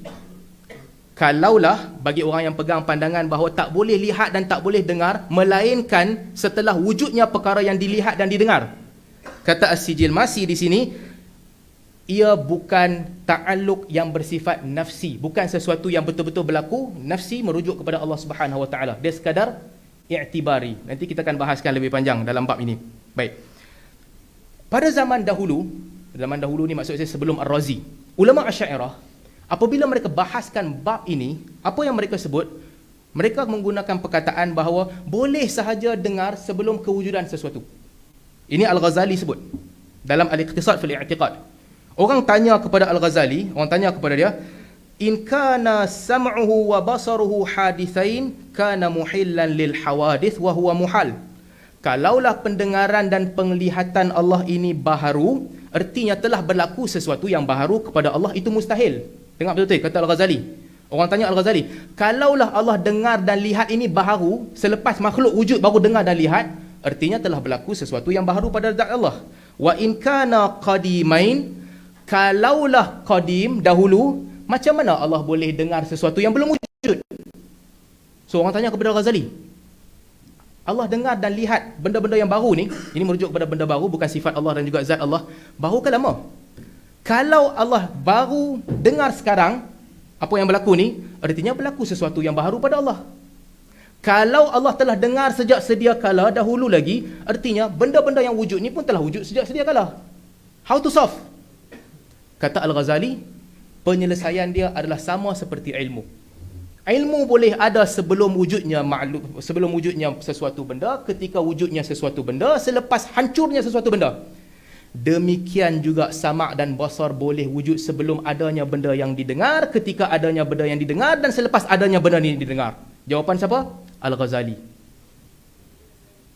Kalaulah bagi orang yang pegang pandangan bahawa tak boleh lihat dan tak boleh dengar melainkan setelah wujudnya perkara yang dilihat dan didengar, kata As-Sijil Masi di sini, ia bukan ta'alluq yang bersifat nafsi, bukan sesuatu yang betul-betul berlaku. Nafsi merujuk kepada Allah Subhanahu Wa Taala, dia sekadar i'tibari. Nanti kita akan bahaskan lebih panjang dalam bab ini. Baik. Pada zaman dahulu ni maksud saya sebelum Ar-Razi, ulama Asy'ariyah apabila mereka bahaskan bab ini, apa yang mereka sebut? Mereka menggunakan perkataan bahawa boleh sahaja dengar sebelum kewujudan sesuatu. Ini Al-Ghazali sebut dalam Al-Iqtisad fil I'tiqad. Orang tanya kepada Al-Ghazali, orang tanya kepada dia, in kana sam'uhu wa basaruhu hadithain kana muhillan lil hawadith wa huwa muhal. Kalaulah pendengaran dan penglihatan Allah ini baharu, artinya telah berlaku sesuatu yang baharu kepada Allah, itu mustahil. Dengar betul-betul kata Al-Ghazali. Orang tanya Al-Ghazali, kalaulah Allah dengar dan lihat ini baharu, selepas makhluk wujud baru dengar dan lihat, artinya telah berlaku sesuatu yang baharu pada zat Allah. Wa in kana qadimain, kalaulah qadim dahulu, macam mana Allah boleh dengar sesuatu yang belum wujud? So orang tanya kepada Al-Ghazali, Allah dengar dan lihat benda-benda yang baru ni, ini merujuk kepada benda baru, bukan sifat Allah dan juga zat Allah. Baru ke lama? Kalau Allah baru dengar sekarang apa yang berlaku ni, artinya berlaku sesuatu yang baru pada Allah. Kalau Allah telah dengar sejak sedia kala dahulu lagi, artinya benda-benda yang wujud ni pun telah wujud sejak sedia kala. How to solve? Kata Al-Ghazali, penyelesaian dia adalah sama seperti ilmu. Ilmu boleh ada sebelum wujudnya sesuatu benda, ketika wujudnya sesuatu benda, selepas hancurnya sesuatu benda. Demikian juga sama' dan basar boleh wujud sebelum adanya benda yang didengar, ketika adanya benda yang didengar, dan selepas adanya benda yang didengar. Jawapan siapa? Al-Ghazali.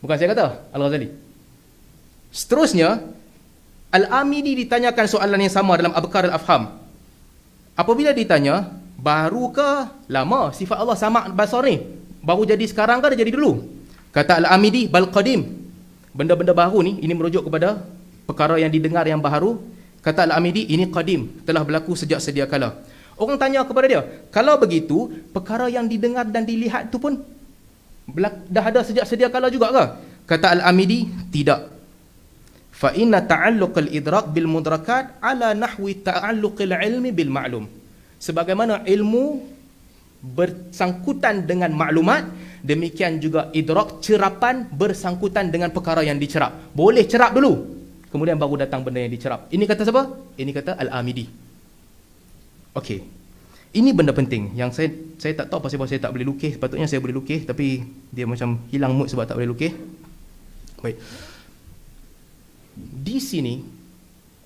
Bukan saya kata, Al-Ghazali. Seterusnya, Al-Amidi ditanyakan soalan yang sama dalam Abkar Al-Afham. Apabila ditanya, baru ke lama sifat Allah sama' basar ni? Baru jadi sekarang ke dia jadi dulu? Kata Al-Amidi, bal qadim. Benda-benda baru ni, ini merujuk kepada perkara yang didengar yang baharu. Kata Al-Amidi, ini qadim, telah berlaku sejak sedia kala. Orang tanya kepada dia, kalau begitu, perkara yang didengar dan dilihat tu pun dah ada sejak sedia kala juga ke? Kata Al-Amidi, tidak. Fa inna ta'alluqal idrak bil mudrakat ala nahwi ta'alluqil ilmi bil ma'lum. Sebagaimana ilmu bersangkutan dengan maklumat, Demikian juga idrak, cerapan bersangkutan dengan perkara yang dicerap. Boleh cerap dulu, kemudian baru datang benda yang dicerap. Ini kata siapa? Ini kata Al-Amidi. Okey. Ini benda penting yang saya tak tahu pasal saya tak boleh lukis. Sepatutnya saya boleh lukis, tapi dia macam hilang mood sebab tak boleh lukis. Baik. Di sini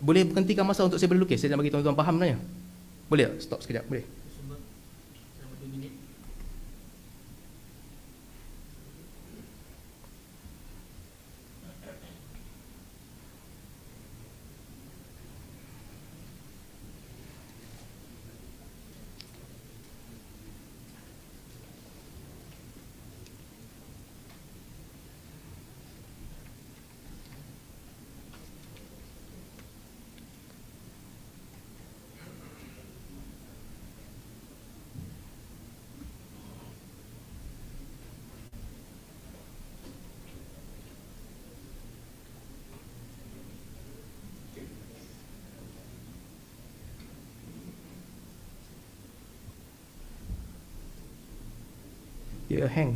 boleh berhentikan masa untuk saya boleh lukis. Saya nak bagi tuan-tuan faham sebenarnya. Boleh tak? Stop sekejap, boleh. Dia hang.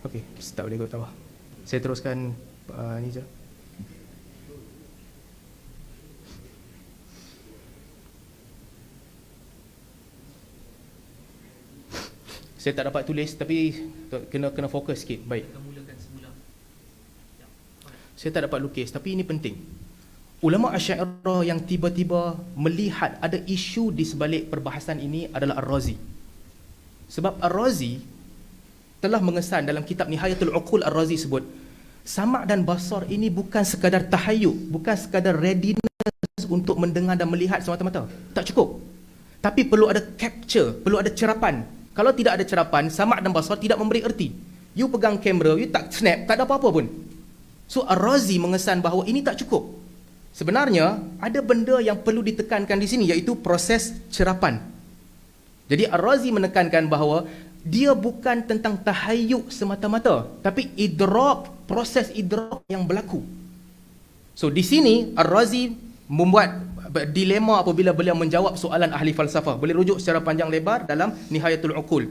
Okey, tak boleh ikut bawah. Saya teruskan ni je. Saya tak dapat tulis tapi kena fokus sikit. Baik. Saya tak dapat lukis tapi ini penting. Ulama Asy'ariyah yang tiba-tiba melihat ada isu di sebalik perbahasan ini adalah Ar-Razi. Sebab Ar-Razi telah mengesan dalam kitab Nihayatul Uqul, Ar-Razi sebut samak dan basar ini bukan sekadar tahayul, bukan sekadar readiness untuk mendengar dan melihat semata-mata. Tak cukup. Tapi perlu ada capture, perlu ada cerapan. Kalau tidak ada cerapan, samak dan basar tidak memberi erti. You pegang kamera, you tak snap, tak ada apa-apa pun. So Ar-Razi mengesan bahawa ini tak cukup. Sebenarnya ada benda yang perlu ditekankan di sini, iaitu proses cerapan. Jadi Ar-Razi menekankan bahawa dia bukan tentang tahayuk semata-mata, tapi idrak, proses idrak yang berlaku. So di sini Ar-Razi membuat dilema apabila beliau menjawab soalan ahli falsafah. Boleh rujuk secara panjang lebar dalam Nihayatul Uqul.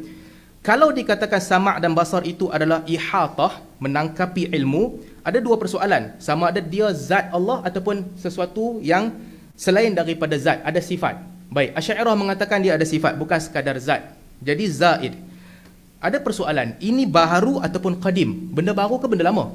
Kalau dikatakan sama' dan basar itu adalah ihatah, menangkapi ilmu, ada dua persoalan. Sama ada dia zat Allah ataupun sesuatu yang selain daripada zat, ada sifat. Baik, Asy'ariyah mengatakan dia ada sifat, bukan sekadar zat. Jadi zaid. Ada persoalan, ini baharu ataupun qadim? Benda baru ke benda lama?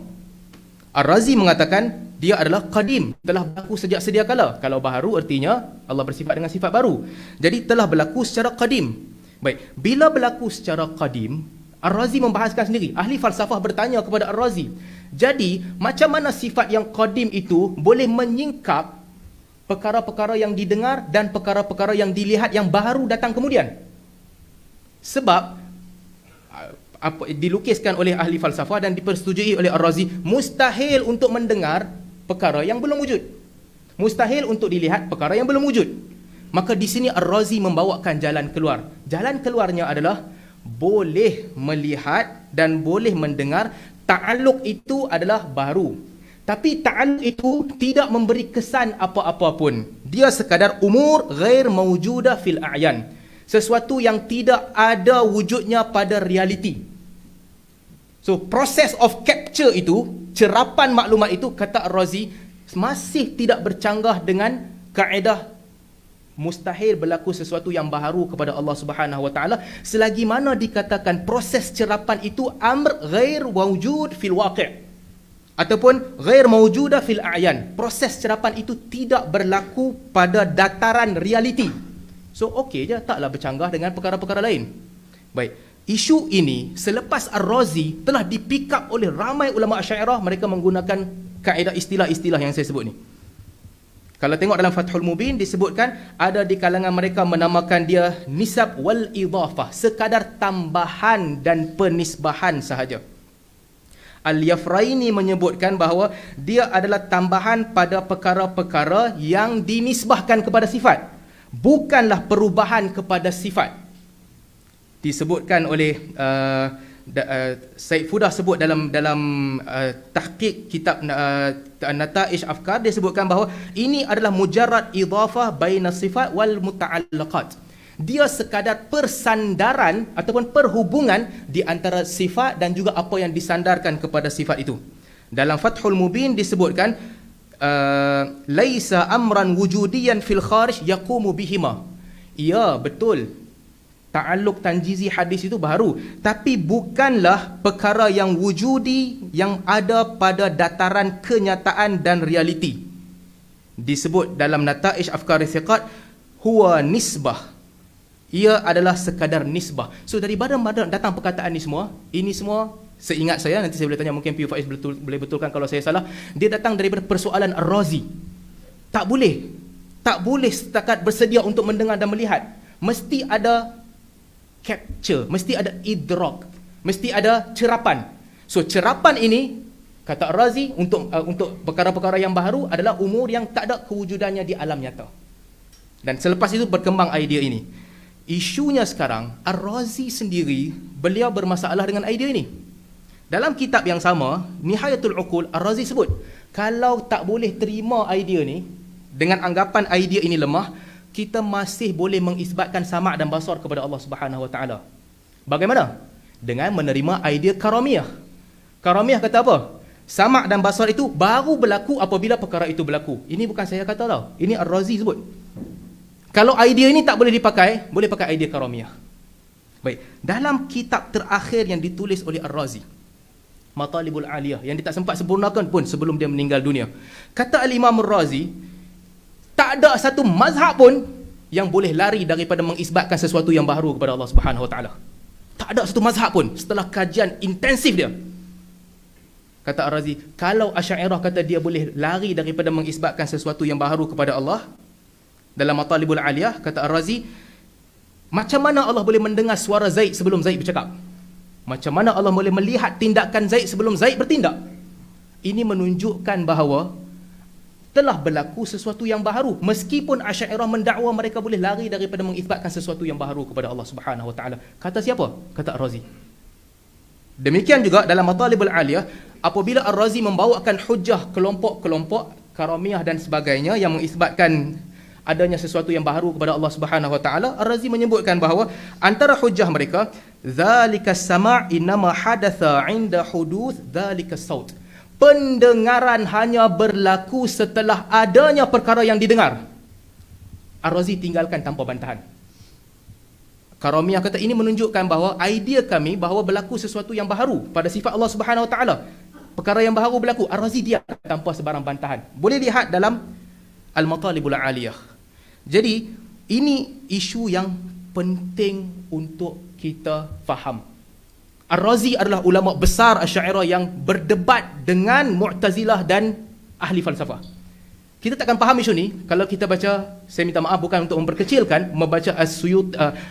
Ar-Razi mengatakan dia adalah qadim, telah berlaku sejak sedia kala. Kalau baharu artinya Allah bersifat dengan sifat baru. Jadi telah berlaku secara qadim. Baik, bila berlaku secara qadim, Ar-Razi membahaskan sendiri. Ahli falsafah bertanya kepada Ar-Razi, jadi macam mana sifat yang qadim itu boleh menyingkap perkara-perkara yang didengar dan perkara-perkara yang dilihat yang baru datang kemudian? Sebab dilukiskan oleh ahli falsafah dan dipersetujui oleh Ar-Razi, mustahil untuk mendengar perkara yang belum wujud, mustahil untuk dilihat perkara yang belum wujud. Maka di sini Ar-Razi membawakan jalan keluar. Jalan keluarnya adalah boleh melihat dan boleh mendengar. Ta'alluq itu adalah baru, tapi ta'alluq itu tidak memberi kesan apa-apa pun. Dia sekadar umur ghair mawjudah fil a'yan, sesuatu yang tidak ada wujudnya pada realiti. So process of capture itu, cerapan maklumat itu, kata Ar-Razi, masih tidak bercanggah dengan kaedah mustahil berlaku sesuatu yang baharu kepada Allah Subhanahu Wa Taala, selagi mana dikatakan proses cerapan itu amr ghair wujud fil waqi' ataupun ghair mawjudah fil a'yan. Proses cerapan itu tidak berlaku pada dataran realiti. So okey je, taklah bercanggah dengan perkara-perkara lain. Baik. Isu ini selepas Ar-Razi telah di-pick up oleh ramai ulama Asy'ariyah. Mereka menggunakan kaedah istilah-istilah yang saya sebut ni. Kalau tengok dalam Fathul Mubin disebutkan ada di kalangan mereka menamakan dia nisab wal idhafah, sekadar tambahan dan penisbahan sahaja. Al-Yafraini menyebutkan bahawa dia adalah tambahan pada perkara-perkara yang dinisbahkan kepada sifat, bukanlah perubahan kepada sifat. Disebutkan oleh Said Fudah sebut dalam tahqiq kitab Nata'ij Afkar, dia sebutkan bahawa ini adalah mujarrad idhafah baina sifat wal muta'allaqat. Dia sekadar persandaran ataupun perhubungan di antara sifat dan juga apa yang disandarkan kepada sifat itu. Dalam Fathul Mubin disebutkan laisa amran wujudiyan fil kharij yaqumu bihima. Ya, betul, ta'alluq tanjizi hadis itu baru, tapi bukanlah perkara yang wujudi yang ada pada dataran kenyataan dan realiti. Disebut dalam Nata'ij Afkar Thiqat, huwa nisbah. Ia adalah sekadar nisbah. So dari mana datang perkataan ni semua? Ini semua seingat saya, nanti saya boleh tanya, mungkin P.U. Faiz boleh betulkan kalau saya salah. Dia datang daripada persoalan Ar-Razi. Tak boleh setakat bersedia untuk mendengar dan melihat. Mesti ada capture, mesti ada idrak, mesti ada cerapan. So cerapan ini, kata Ar-Razi, untuk perkara-perkara yang baru adalah umur yang tak ada kewujudannya di alam nyata. Dan selepas itu berkembang idea ini. Isunya sekarang, Ar-Razi sendiri, beliau bermasalah dengan idea ini. Dalam kitab yang sama, Nihayatul Uqul, Ar-Razi sebut, kalau tak boleh terima idea ni, dengan anggapan idea ini lemah, kita masih boleh mengisbatkan sama' dan basar kepada Allah Subhanahu Wa Taala. Bagaimana? Dengan menerima idea karamiyah. Karamiyah kata apa? Sama' dan basar itu baru berlaku apabila perkara itu berlaku. Ini bukan saya kata tau. Ini Ar-Razi sebut. Kalau idea ini tak boleh dipakai, boleh pakai idea karamiyah. Baik, dalam kitab terakhir yang ditulis oleh Ar-Razi, Matalibul Aliyah, yang dia tak sempat sempurnakan pun sebelum dia meninggal dunia, kata Al-Imam Ar-Razi, tak ada satu mazhab pun yang boleh lari daripada mengisbatkan sesuatu yang baru kepada Allah Subhanahu Wa Taala. Tak ada satu mazhab pun setelah kajian intensif dia. Kata Ar-Razi, kalau Asy'ariyah kata dia boleh lari daripada mengisbatkan sesuatu yang baru kepada Allah, dalam Matalibul Aliyah, kata Ar-Razi, macam mana Allah boleh mendengar suara Zaid sebelum Zaid bercakap? Macam mana Allah boleh melihat tindakan Zaid sebelum Zaid bertindak? Ini menunjukkan bahawa telah berlaku sesuatu yang baru, meskipun Asy'ariyah mendakwa mereka boleh lari daripada mengisbatkan sesuatu yang baru kepada Allah Subhanahu Wa Taala. Kata siapa? Kata Ar-Razi. Demikian juga dalam Matalibul Aliyah, apabila Ar-Razi membawakan hujah kelompok-kelompok karamiyah dan sebagainya yang mengisbatkan adanya sesuatu yang baru kepada Allah Subhanahu Wa Taala, Ar-Razi menyebutkan bahawa antara hujah mereka, zalika sama' inma hadatha 'inda huduth zalika saut. Pendengaran hanya berlaku setelah adanya perkara yang didengar. Ar-Razi tinggalkan tanpa bantahan. Karamiyah kata ini menunjukkan bahawa idea kami bahawa berlaku sesuatu yang baru pada sifat Allah Subhanahu Wa Taala, perkara yang baru berlaku, Ar-Razi dia tanpa sebarang bantahan. Boleh lihat dalam Al-Matalibul Aliyah. Jadi ini isu yang penting untuk kita faham. Ar-Razi adalah ulama besar Asy'ariyah yang berdebat dengan Mu'tazilah dan ahli falsafah. Kita takkan faham isu ni kalau kita baca, saya minta maaf bukan untuk memperkecilkan, membaca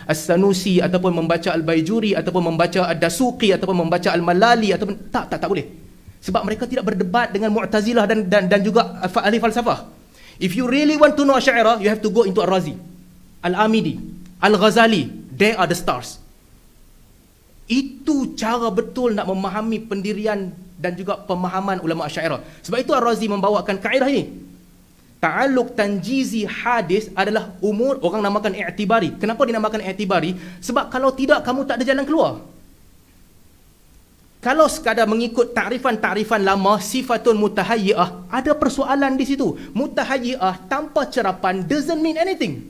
As-Sanusi ataupun membaca Al-Baijuri ataupun membaca Ad-Dasuqi ataupun membaca Al-Malali ataupun tak boleh. Sebab mereka tidak berdebat dengan Mu'tazilah dan juga ahli falsafah. If you really want to know Asy'ariyah, you have to go into Ar-Razi, Al-Amidi, Al-Ghazali. They are the stars. Itu cara betul nak memahami pendirian dan juga pemahaman ulama Asy'ariyah. Sebab itu Ar-Razi membawakan kaedah ini. Ta'alluq tanjizi hadis adalah umur, orang namakan i'tibari. Kenapa dinamakan i'tibari? Sebab kalau tidak, kamu tak ada jalan keluar. Kalau sekadar mengikut takrifan-takrifan lama, sifatun mutahayyi'ah, ada persoalan di situ. Mutahayyi'ah tanpa cerapan doesn't mean anything.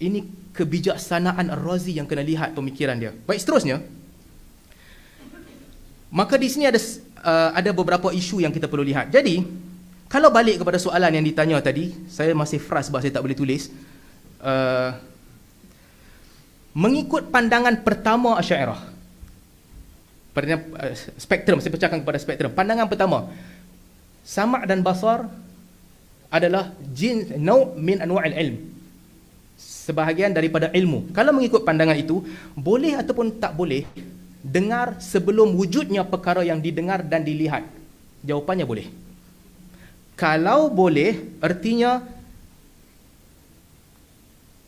Ini kebijaksanaan Ar-Razi yang kena lihat pemikiran dia. Baik, seterusnya. Maka di sini ada beberapa isu yang kita perlu lihat. Jadi, kalau balik kepada soalan yang ditanya tadi, saya masih frust sebab saya tak boleh tulis. Mengikut pandangan pertama Asy'ariyah, spektrum, saya pecahkan kepada spektrum. Pandangan pertama, sama' dan basar adalah nau' min anwa'il ilm, sebahagian daripada ilmu. Kalau mengikut pandangan itu, boleh ataupun tak boleh dengar sebelum wujudnya perkara yang didengar dan dilihat? Jawapannya boleh. Kalau boleh, artinya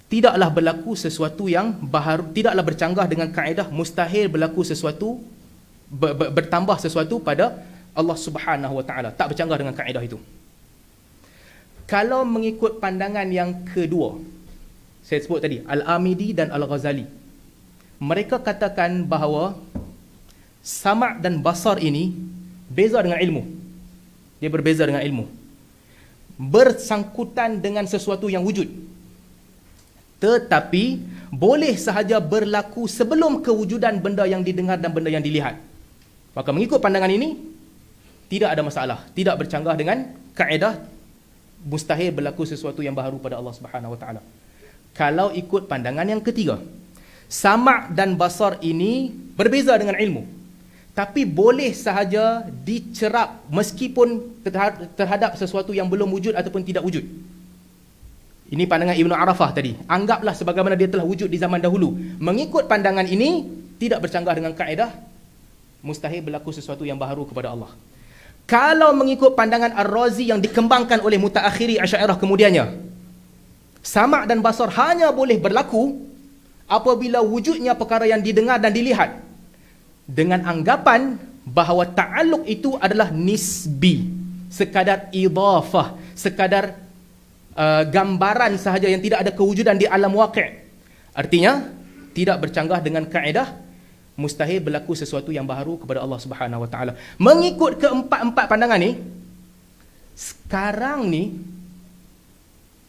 tidaklah berlaku sesuatu yang baharu, tidaklah bercanggah dengan kaedah mustahil berlaku sesuatu, bertambah sesuatu pada Allah Subhanahu wa taala, tak bercanggah dengan kaedah itu. Kalau mengikut pandangan yang kedua, saya sebut tadi, Al-Amidi dan Al-Ghazali, mereka katakan bahawa sama' dan basar ini beza dengan ilmu. Dia berbeza dengan ilmu, bersangkutan dengan sesuatu yang wujud, tetapi boleh sahaja berlaku sebelum kewujudan benda yang didengar dan benda yang dilihat. Maka mengikut pandangan ini, tidak ada masalah, tidak bercanggah dengan kaedah mustahil berlaku sesuatu yang baharu pada Allah Subhanahu wa taala. Kalau ikut pandangan yang ketiga, sama' dan basar ini berbeza dengan ilmu, tapi boleh sahaja dicerap meskipun terhadap sesuatu yang belum wujud ataupun tidak wujud. Ini pandangan Ibn Arafah tadi. Anggaplah sebagaimana dia telah wujud di zaman dahulu. Mengikut pandangan ini, tidak bercanggah dengan kaedah mustahil berlaku sesuatu yang baharu kepada Allah. Kalau mengikut pandangan Ar-Razi yang dikembangkan oleh mutaakhiri Asy'ariyah kemudiannya, sama' dan basar hanya boleh berlaku apabila wujudnya perkara yang didengar dan dilihat, dengan anggapan bahawa ta'alluq itu adalah nisbi, sekadar idhafah, sekadar gambaran sahaja yang tidak ada kewujudan di alam waqi'. Artinya tidak bercanggah dengan kaedah mustahil berlaku sesuatu yang baharu kepada Allah Subhanahu wa taala. Mengikut keempat-empat pandangan ni, sekarang ni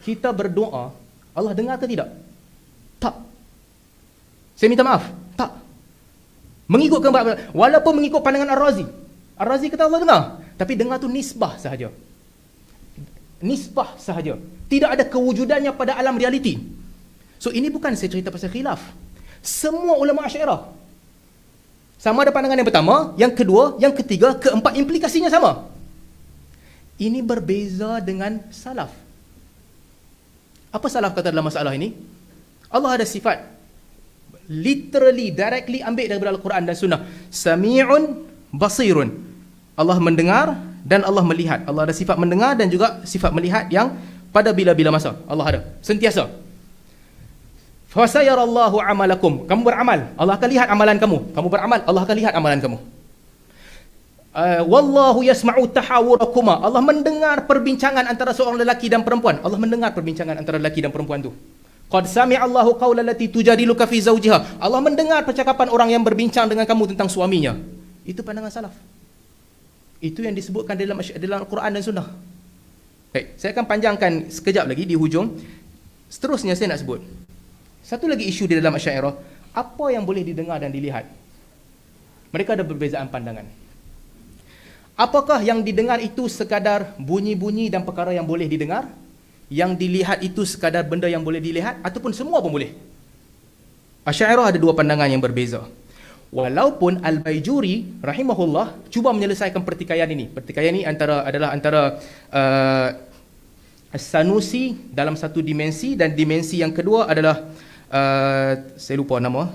kita berdoa, Allah dengar ke tidak? Tak. Saya minta maaf, tak. Mengikut keempat, walaupun mengikut pandangan Ar-Razi. Ar-Razi kata Allah dengar, tapi dengar tu nisbah sahaja. Nisbah sahaja. Tidak ada kewujudannya pada alam realiti. So ini bukan saya cerita pasal khilaf. Semua ulama Asy'ariyah sama ada pandangan yang pertama, yang kedua, yang ketiga, keempat, implikasinya sama. Ini berbeza dengan salaf. Apa salaf kata dalam masalah ini? Allah ada sifat, literally, directly ambil daripada Al-Quran dan Sunnah. Sami'un basirun. Allah mendengar dan Allah melihat. Allah ada sifat mendengar dan juga sifat melihat yang pada bila-bila masa Allah ada, sentiasa. Fasayarallahu amalakum. Kamu beramal, Allah akan lihat amalan kamu. Kamu beramal, Allah akan lihat amalan kamu. Wallahu yasma'u tahawurakuma. Allah mendengar perbincangan antara seorang lelaki dan perempuan. Allah mendengar perbincangan antara lelaki dan perempuan tu. Qad sami'allahu qawla allati tujadiluka fi zawjiha. Allah mendengar percakapan orang yang berbincang dengan kamu tentang suaminya. Itu pandangan salaf. Itu yang disebutkan dalam Al-Quran dan Sunnah. Baik, saya akan panjangkan sekejap lagi di hujung. Seterusnya saya nak sebut satu lagi isu di dalam Asy'ariyah, apa yang boleh didengar dan dilihat. Mereka ada perbezaan pandangan. Apakah yang didengar itu sekadar bunyi-bunyi dan perkara yang boleh didengar? Yang dilihat itu sekadar benda yang boleh dilihat? Ataupun semua pun boleh? Asy'ariyah ada dua pandangan yang berbeza. Walaupun Al-Baijuri rahimahullah cuba menyelesaikan pertikaian ini. Pertikaian ini adalah antara Sanusi dalam satu dimensi, dan dimensi yang kedua adalah saya lupa nama.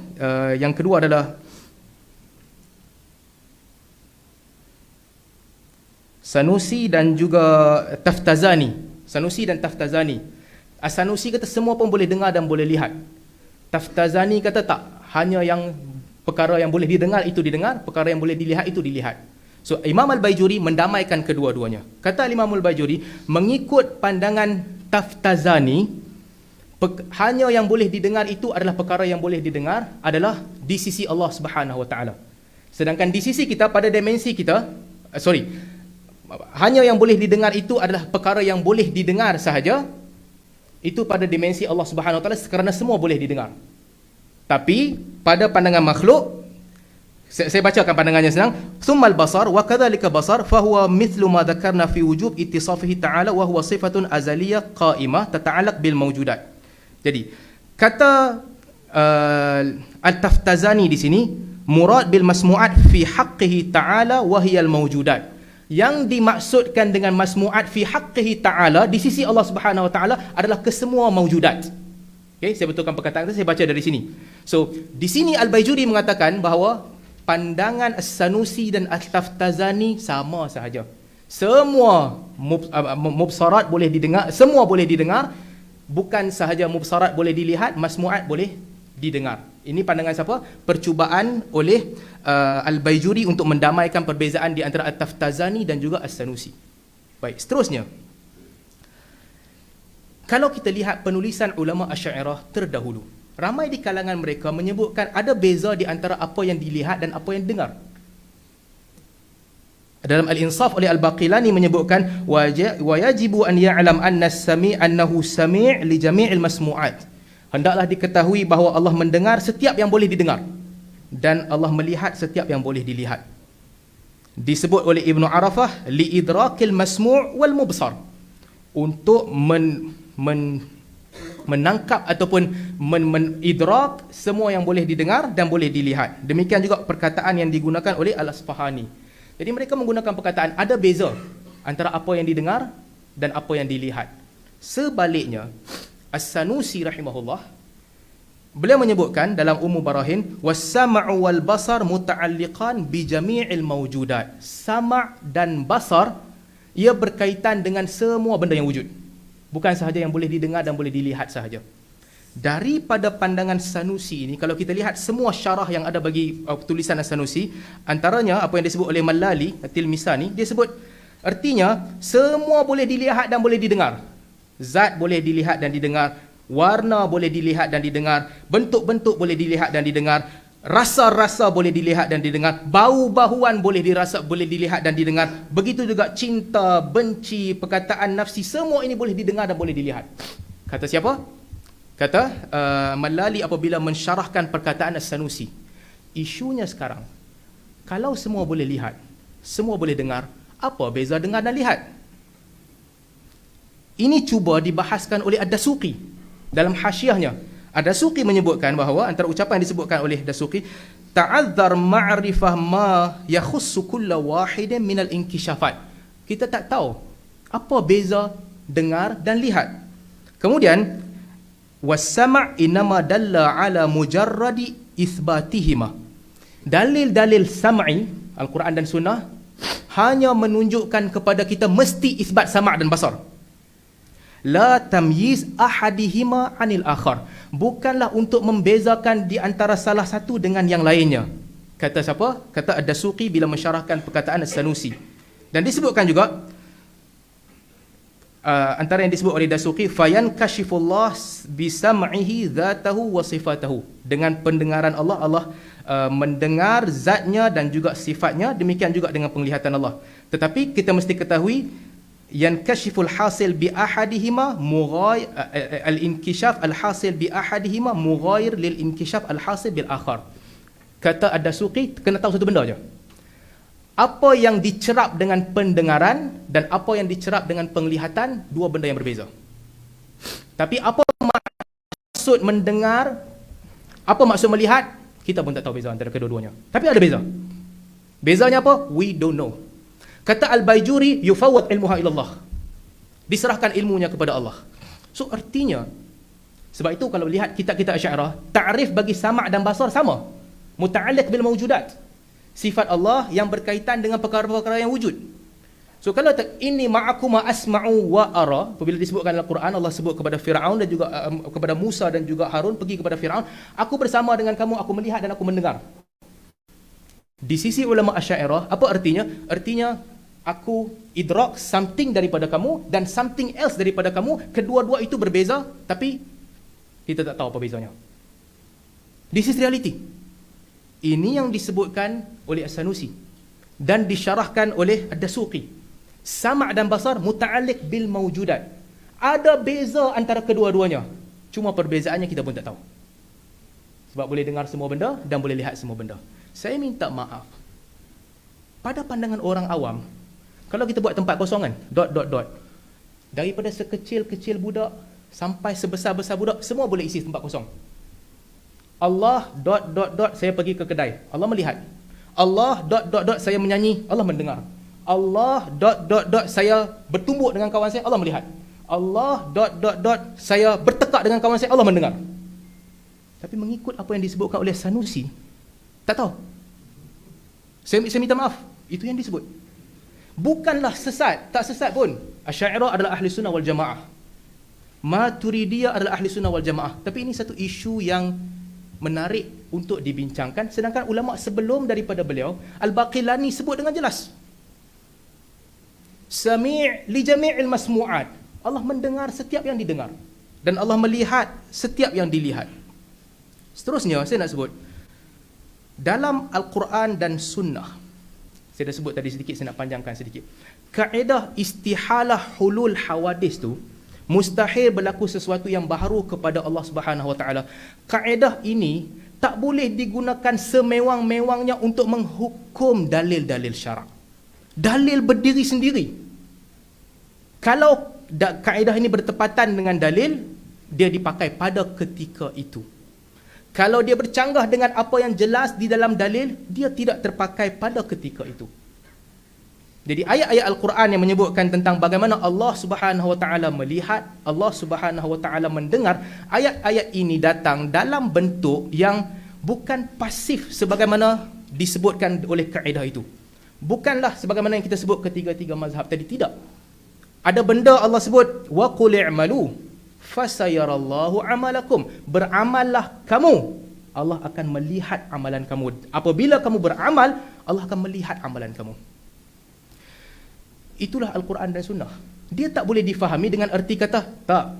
Yang kedua adalah Sanusi dan juga Taftazani. Sanusi dan Taftazani. As-Sanusi kata semua pun boleh dengar dan boleh lihat. Taftazani kata tak, hanya yang perkara yang boleh didengar itu didengar, perkara yang boleh dilihat itu dilihat. So Imam Al-Baijuri mendamaikan kedua-duanya. Kata Imam Al-Baijuri, mengikut pandangan Taftazani, hanya yang boleh didengar itu adalah perkara yang boleh didengar adalah di sisi Allah Subhanahu wa taala. Sedangkan di sisi kita, pada dimensi kita, hanya yang boleh didengar itu adalah perkara yang boleh didengar sahaja. Itu pada dimensi Allah Subhanahu wa taala, kerana semua boleh didengar. Tapi pada pandangan makhluk, saya bacakan pandangannya senang. Tsummal basar wa kadzalika basar fa huwa mithlu ma dzakarna fi wujub ittisafihi ta'ala wa huwa sifatun azaliyah qa'imah tata'allaq bil mawjudat. Jadi kata Al-Taftazani di sini, murad bil masmu'at fi haqqihi ta'ala wa hiya al mawjudat. Yang dimaksudkan dengan masmu'at fi haqqihi ta'ala di sisi Allah Subhanahu wa taala adalah kesemua maujudat. Okey, saya betulkan perkataan itu, saya baca dari sini. So, di sini Al-Baijuri mengatakan bahawa pandangan As-Sanusi dan At-Taftazani sama sahaja. Semua mubsarat boleh didengar, semua boleh didengar, bukan sahaja mubsarat boleh dilihat, masmu'at boleh didengar. Ini pandangan siapa? Percubaan oleh Al-Baijuri untuk mendamaikan perbezaan di antara At-Taftazani dan juga As-Sanusi. Baik, seterusnya. Kalau kita lihat penulisan ulama Asy'ariyah terdahulu, ramai di kalangan mereka menyebutkan ada beza di antara apa yang dilihat dan apa yang dengar. Dalam Al-Insaf oleh Al-Baqilani menyebutkan wa yajibu an ya'lam anna as-sami' annahu sami' li jami'il masmu'at. Hendaklah diketahui bahawa Allah mendengar setiap yang boleh didengar dan Allah melihat setiap yang boleh dilihat. Disebut oleh Ibnu Arafah li idrakil masmu' wal mubsar, untuk menangkap ataupun menidrak semua yang boleh didengar dan boleh dilihat. Demikian juga perkataan yang digunakan oleh Al-Asfahani. Jadi mereka menggunakan perkataan ada beza antara apa yang didengar dan apa yang dilihat. Sebaliknya, As-Sanusi rahimahullah, beliau menyebutkan dalam Ummu Barahin, was-sam'u wal basar muta'alliqan bi jami'il mawjudat. Sama' dan basar ia berkaitan dengan semua benda yang wujud, bukan sahaja yang boleh didengar dan boleh dilihat sahaja. Daripada pandangan Sanusi ini, kalau kita lihat semua syarah yang ada bagi tulisan Sanusi, antaranya apa yang disebut oleh Malali At-Tilmisani, dia sebut artinya semua boleh dilihat dan boleh didengar. Zat boleh dilihat dan didengar, warna boleh dilihat dan didengar, bentuk-bentuk boleh dilihat dan didengar, rasa-rasa boleh dilihat dan didengar, bau-bahuan boleh dirasa, boleh dilihat dan didengar. Begitu juga cinta, benci, perkataan nafsi, semua ini boleh didengar dan boleh dilihat. Kata siapa? Kata Malali apabila mensyarahkan perkataan As-Sanusi. Isunya sekarang, kalau semua boleh lihat, semua boleh dengar, apa beza dengar dan lihat? Ini cuba dibahaskan oleh Ad-Dasuqi dalam hasyiahnya. Ad-Dasuqi menyebutkan bahawa antara ucapan yang disebutkan oleh Ad-Dasuqi, ta'azzar ma'rifah ma yakhussu kulla wahidin minal inkishafat. Kita tak tahu apa beza dengar dan lihat. Kemudian was-sama' inama dalla ala mujarradi itsbatihima. Dalil-dalil sam'i Al-Quran dan Sunnah hanya menunjukkan kepada kita mesti isbat sama' dan basar. La tamyiz ahadihima anil akhar. Bukanlah untuk membezakan di antara salah satu dengan yang lainnya. Kata siapa? Kata Ad-Dasuqi bila mensyarahkan perkataan As-Sanusi. Dan disebutkan juga antara yang disebut oleh Dasuqi, fayan kashifullah bisam'ihi dzatahu wa sifatahu. Dengan pendengaran Allah, Allah mendengar zatnya dan juga sifatnya, demikian juga dengan penglihatan Allah. Tetapi kita mesti ketahui yankashiful hasil bi ahadihima mughayir al-inkishaf al-hasil bi ahadihima mughayir lil inkishaf al-hasil bil akhar. Kata Ad-Dasuqi, kena tahu satu benda aja. Apa yang dicerap dengan pendengaran dan apa yang dicerap dengan penglihatan, dua benda yang berbeza. Tapi apa maksud mendengar, apa maksud melihat, kita pun tak tahu beza antara kedua-duanya. Tapi ada beza. Bezanya apa? We don't know. Kata Al-Baijuri, yufawwad ilmuha ilallah. Diserahkan ilmunya kepada Allah. So artinya, sebab itu kalau lihat kitab-kitab Asy'ariyah, ta'rif bagi sama' dan basar sama. Muta'alliq bil mawjudat. Sifat Allah yang berkaitan dengan perkara-perkara yang wujud. So kalau inni ma'akuma asma'u wa ara, apabila disebutkan dalam Quran, Allah sebut kepada Firaun dan juga kepada Musa dan juga Harun, pergi kepada Firaun, aku bersama dengan kamu, aku melihat dan aku mendengar. Di sisi ulama Asy'ariyah, apa artinya? Artinya aku idrak something daripada kamu dan something else daripada kamu, kedua-dua itu berbeza, tapi kita tak tahu apa bezanya. This is reality. Ini yang disebutkan oleh As-Sanusi dan disyarahkan oleh Ad-Dasuqi. Sama' dan basar muta'alliq bil mawjudat. Ada beza antara kedua-duanya, cuma perbezaannya kita pun tak tahu. Sebab boleh dengar semua benda dan boleh lihat semua benda. Saya minta maaf, pada pandangan orang awam, kalau kita buat tempat kosong kan, daripada sekecil-kecil budak sampai sebesar-besar budak, semua boleh isi tempat kosong. Allah ... saya pergi ke kedai, Allah melihat. Allah ... saya menyanyi, Allah mendengar. Allah ... saya bertumbuk dengan kawan saya, Allah melihat. Allah ... saya bertekak dengan kawan saya, Allah mendengar. Tapi mengikut apa yang disebutkan oleh Sanusi, tak tahu. Saya minta maaf, itu yang disebut. Bukanlah sesat, tak sesat pun. Asy'ariyah adalah ahli sunnah wal jamaah. Maturidiyah adalah ahli sunnah wal jamaah. Tapi ini satu isu yang menarik untuk dibincangkan. Sedangkan ulama sebelum daripada beliau, Al-Baqillani sebut dengan jelas. Sami' li jami'il masmu'at. Allah mendengar setiap yang didengar. Dan Allah melihat setiap yang dilihat. Seterusnya, saya nak sebut. Dalam Al-Quran dan Sunnah, saya dah sebut tadi sedikit, saya nak panjangkan sedikit. Kaedah istihalah hulul hawadis tu, mustahil berlaku sesuatu yang baharu kepada Allah Subhanahu Wa Taala. Kaedah ini tak boleh digunakan semewang-mewangnya untuk menghukum dalil-dalil syarak. Dalil berdiri sendiri. Kalau kaedah ini bertepatan dengan dalil, dia dipakai pada ketika itu. Kalau dia bercanggah dengan apa yang jelas di dalam dalil, dia tidak terpakai pada ketika itu. Jadi ayat-ayat Al-Quran yang menyebutkan tentang bagaimana Allah Subhanahu Wa Taala melihat, Allah Subhanahu Wa Taala mendengar, ayat-ayat ini datang dalam bentuk yang bukan pasif sebagaimana disebutkan oleh kaedah itu. Bukanlah sebagaimana yang kita sebut ketiga-tiga mazhab tadi, tidak. Ada benda Allah sebut, wa qul i'malu fasayarallahu amalakum. Beramallah kamu, Allah akan melihat amalan kamu. Apabila kamu beramal, Allah akan melihat amalan kamu. Itulah Al-Quran dan Sunnah. Dia tak boleh difahami dengan erti kata, tak,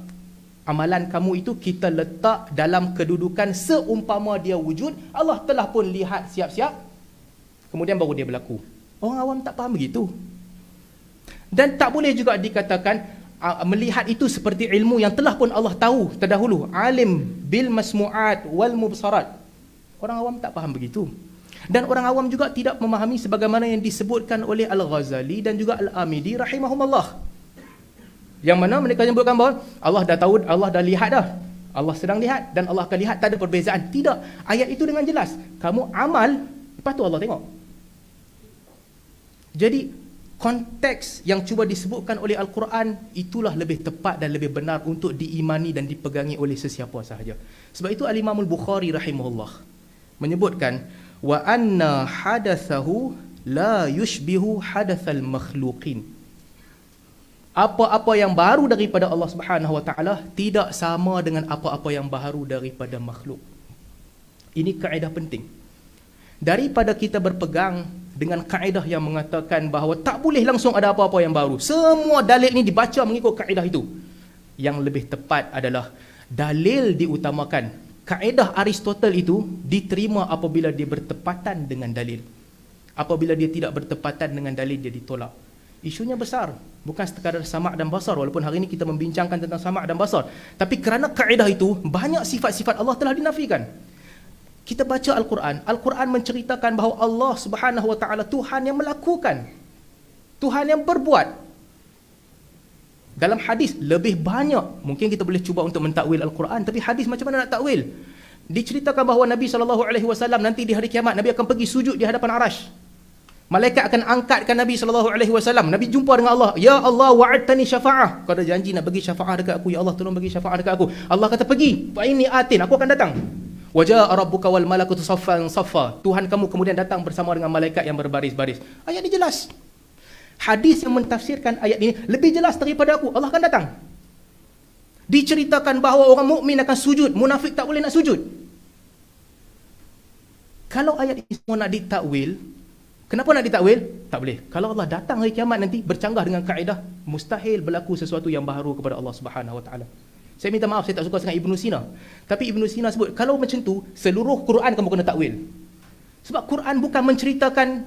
amalan kamu itu kita letak dalam kedudukan seumpama dia wujud, Allah telah pun lihat siap-siap, kemudian baru dia berlaku. Orang awam tak faham begitu. Dan tak boleh juga dikatakan melihat itu seperti ilmu yang telah pun Allah tahu terdahulu. Alim bil masmu'at wal mubsarat. Orang awam tak faham begitu. Dan orang awam juga tidak memahami sebagaimana yang disebutkan oleh Al-Ghazali dan juga Al-Amidi rahimahumullah. Yang mana mereka sebutkan bahawa Allah dah tahu, Allah dah lihat dah. Allah sedang lihat dan Allah akan lihat, tak ada perbezaan. Tidak. Ayat itu dengan jelas. Kamu amal, lepas tu Allah tengok. Jadi, konteks yang cuba disebutkan oleh Al-Quran, itulah lebih tepat dan lebih benar untuk diimani dan dipegangi oleh sesiapa sahaja. Sebab itu Al-Imam Al-Bukhari rahimahullah menyebutkan, wa anna hadathahu la yushbihu hadathal makhluqin. Apa-apa yang baru daripada Allah Subhanahu Wa Taala tidak sama dengan apa-apa yang baru daripada makhluk. Ini kaedah penting. Daripada kita berpegang dengan kaedah yang mengatakan bahawa tak boleh langsung ada apa-apa yang baru, semua dalil ini dibaca mengikut kaedah itu, yang lebih tepat adalah dalil diutamakan. Kaedah Aristotle itu diterima apabila dia bertepatan dengan dalil. Apabila dia tidak bertepatan dengan dalil, dia ditolak. Isunya besar, bukan sekadar sama' dan basar, walaupun hari ini kita membincangkan tentang sama' dan basar. Tapi kerana kaedah itu, banyak sifat-sifat Allah telah dinafikan. Kita baca Al-Quran, Al-Quran menceritakan bahawa Allah Subhanahu Wa Taala Tuhan yang melakukan, Tuhan yang berbuat. Dalam hadis lebih banyak, mungkin kita boleh cuba untuk mentakwil Al-Quran, tapi hadis macam mana nak takwil? Diceritakan bahawa Nabi SAW nanti di hari kiamat, Nabi akan pergi sujud di hadapan Arash. Malaikat akan angkatkan Nabi SAW. Nabi jumpa dengan Allah. Ya Allah, wa'adtani syafa'ah. Kau ada janji nak bagi syafa'ah dekat aku. Ya Allah, tolong bagi syafa'ah dekat aku. Allah kata, pergi. Fa'ini atin, aku akan datang. Waja'a rabbuka wal malakutu saffan saffa. Tuhan kamu kemudian datang bersama dengan malaikat yang berbaris-baris. Ayat ini jelas. Hadis yang mentafsirkan ayat ini lebih jelas daripada aku. Allah akan datang. Diceritakan bahawa orang mukmin akan sujud, munafik tak boleh nak sujud. Kalau ayat ini semua nak ditakwil, kenapa nak ditakwil? Tak boleh. Kalau Allah datang hari kiamat nanti bercanggah dengan kaedah, mustahil berlaku sesuatu yang baharu kepada Allah Subhanahu Wa Taala. Saya minta maaf, saya tak suka sangat Ibn Sina. Tapi Ibn Sina sebut, kalau macam tu, seluruh Quran kamu kena takwil. Sebab Quran bukan menceritakan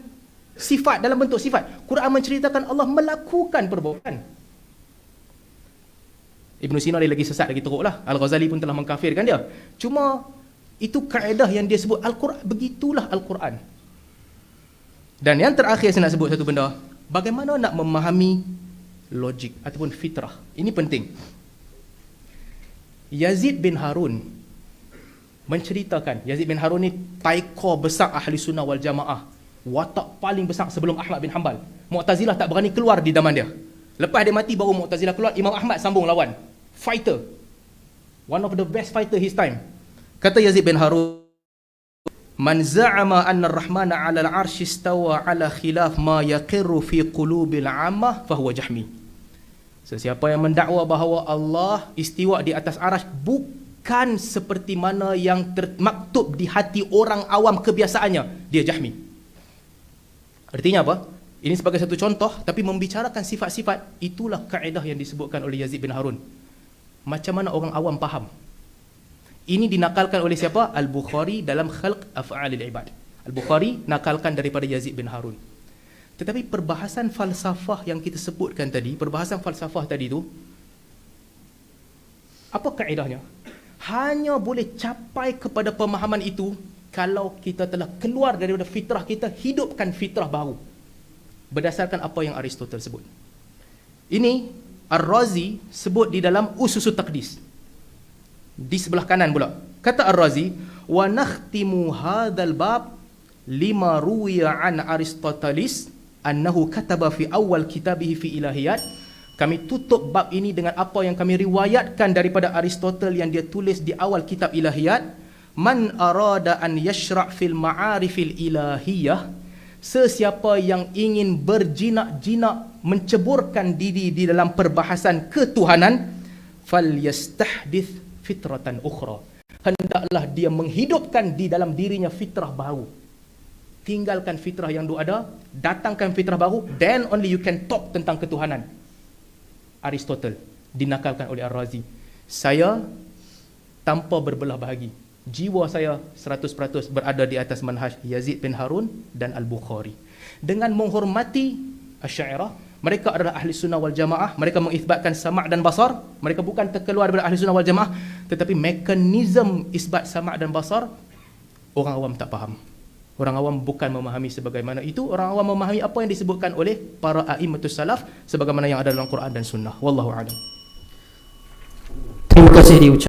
sifat dalam bentuk sifat. Quran menceritakan Allah melakukan perbuatan. Ibn Sina dia lagi sesat, lagi teruk lah. Al-Ghazali pun telah mengkafirkan dia. Cuma, itu kaedah yang dia sebut. Al-Quran, begitulah Al-Quran. Dan yang terakhir saya nak sebut satu benda. Bagaimana nak memahami logik ataupun fitrah. Ini penting. Yazid bin Harun menceritakan, Yazid bin Harun ni taikor besar ahli sunnah wal jamaah, watak paling besar sebelum Ahmad bin Hanbal, Mu'tazilah tak berani keluar di zaman dia. Lepas dia mati baru Mu'tazilah keluar, Imam Ahmad sambung lawan. Fighter. One of the best fighter his time. Kata Yazid bin Harun, man za'ama anna ar-rahmana 'ala al-'arsy istawa 'ala khilaf ma yaqirru fi qulubil 'ammah fahuwa jahmi. Sesiapa yang mendakwa bahawa Allah istiwa di atas arasy bukan seperti mana yang termaktub di hati orang awam kebiasaannya, dia jahmi. Artinya apa? Ini sebagai satu contoh, tapi membicarakan sifat-sifat, itulah kaedah yang disebutkan oleh Yazid bin Harun. Macam mana orang awam faham? Ini dinakalkan oleh siapa? Al-Bukhari dalam Khalq Af'alil Ibad. Al-Bukhari nakalkan daripada Yazid bin Harun. Tetapi perbahasan falsafah yang kita sebutkan tadi, perbahasan falsafah tadi tu, apa kaedahnya? Hanya boleh capai kepada pemahaman itu kalau kita telah keluar daripada fitrah kita, hidupkan fitrah baru. Berdasarkan apa yang Aristotle sebut. Ini Ar-Razi sebut di dalam Ususul Taqdis. Di sebelah kanan pula. Kata Ar-Razi, wa nakhtimu hadzal bab lima ruwiya an Aristoteles annahu kataba fi awal kitabihi fi ilahiyat. Kami tutup bab ini dengan apa yang kami riwayatkan daripada Aristotle yang dia tulis di awal kitab ilahiyat. Man arada an yashra' fil ma'arifil ilahiyah, sesiapa yang ingin berjinak-jinak menceburkan diri di dalam perbahasan ketuhanan, falyastahdith fitratan ukhra, hendaklah dia menghidupkan di dalam dirinya fitrah baru. Tinggalkan fitrah yang dulu ada, datangkan fitrah baru, then only you can talk tentang ketuhanan. Aristotle dinakalkan oleh Ar-Razi. Saya tanpa berbelah bahagi, jiwa saya 100% berada di atas manhaj Yazid bin Harun dan Al-Bukhari. Dengan menghormati Asy'ariyah, mereka adalah ahli sunnah wal jamaah, mereka mengisbatkan sama' dan basar, mereka bukan terkeluar daripada ahli sunnah wal jamaah, tetapi mekanisme isbat sama' dan basar orang awam tak faham. Orang awam bukan memahami sebagaimana itu, orang awam memahami apa yang disebutkan oleh para a'immatus salaf sebagaimana yang ada dalam Quran dan sunnah. Wallahu a'lam. Terima kasih diucapkan.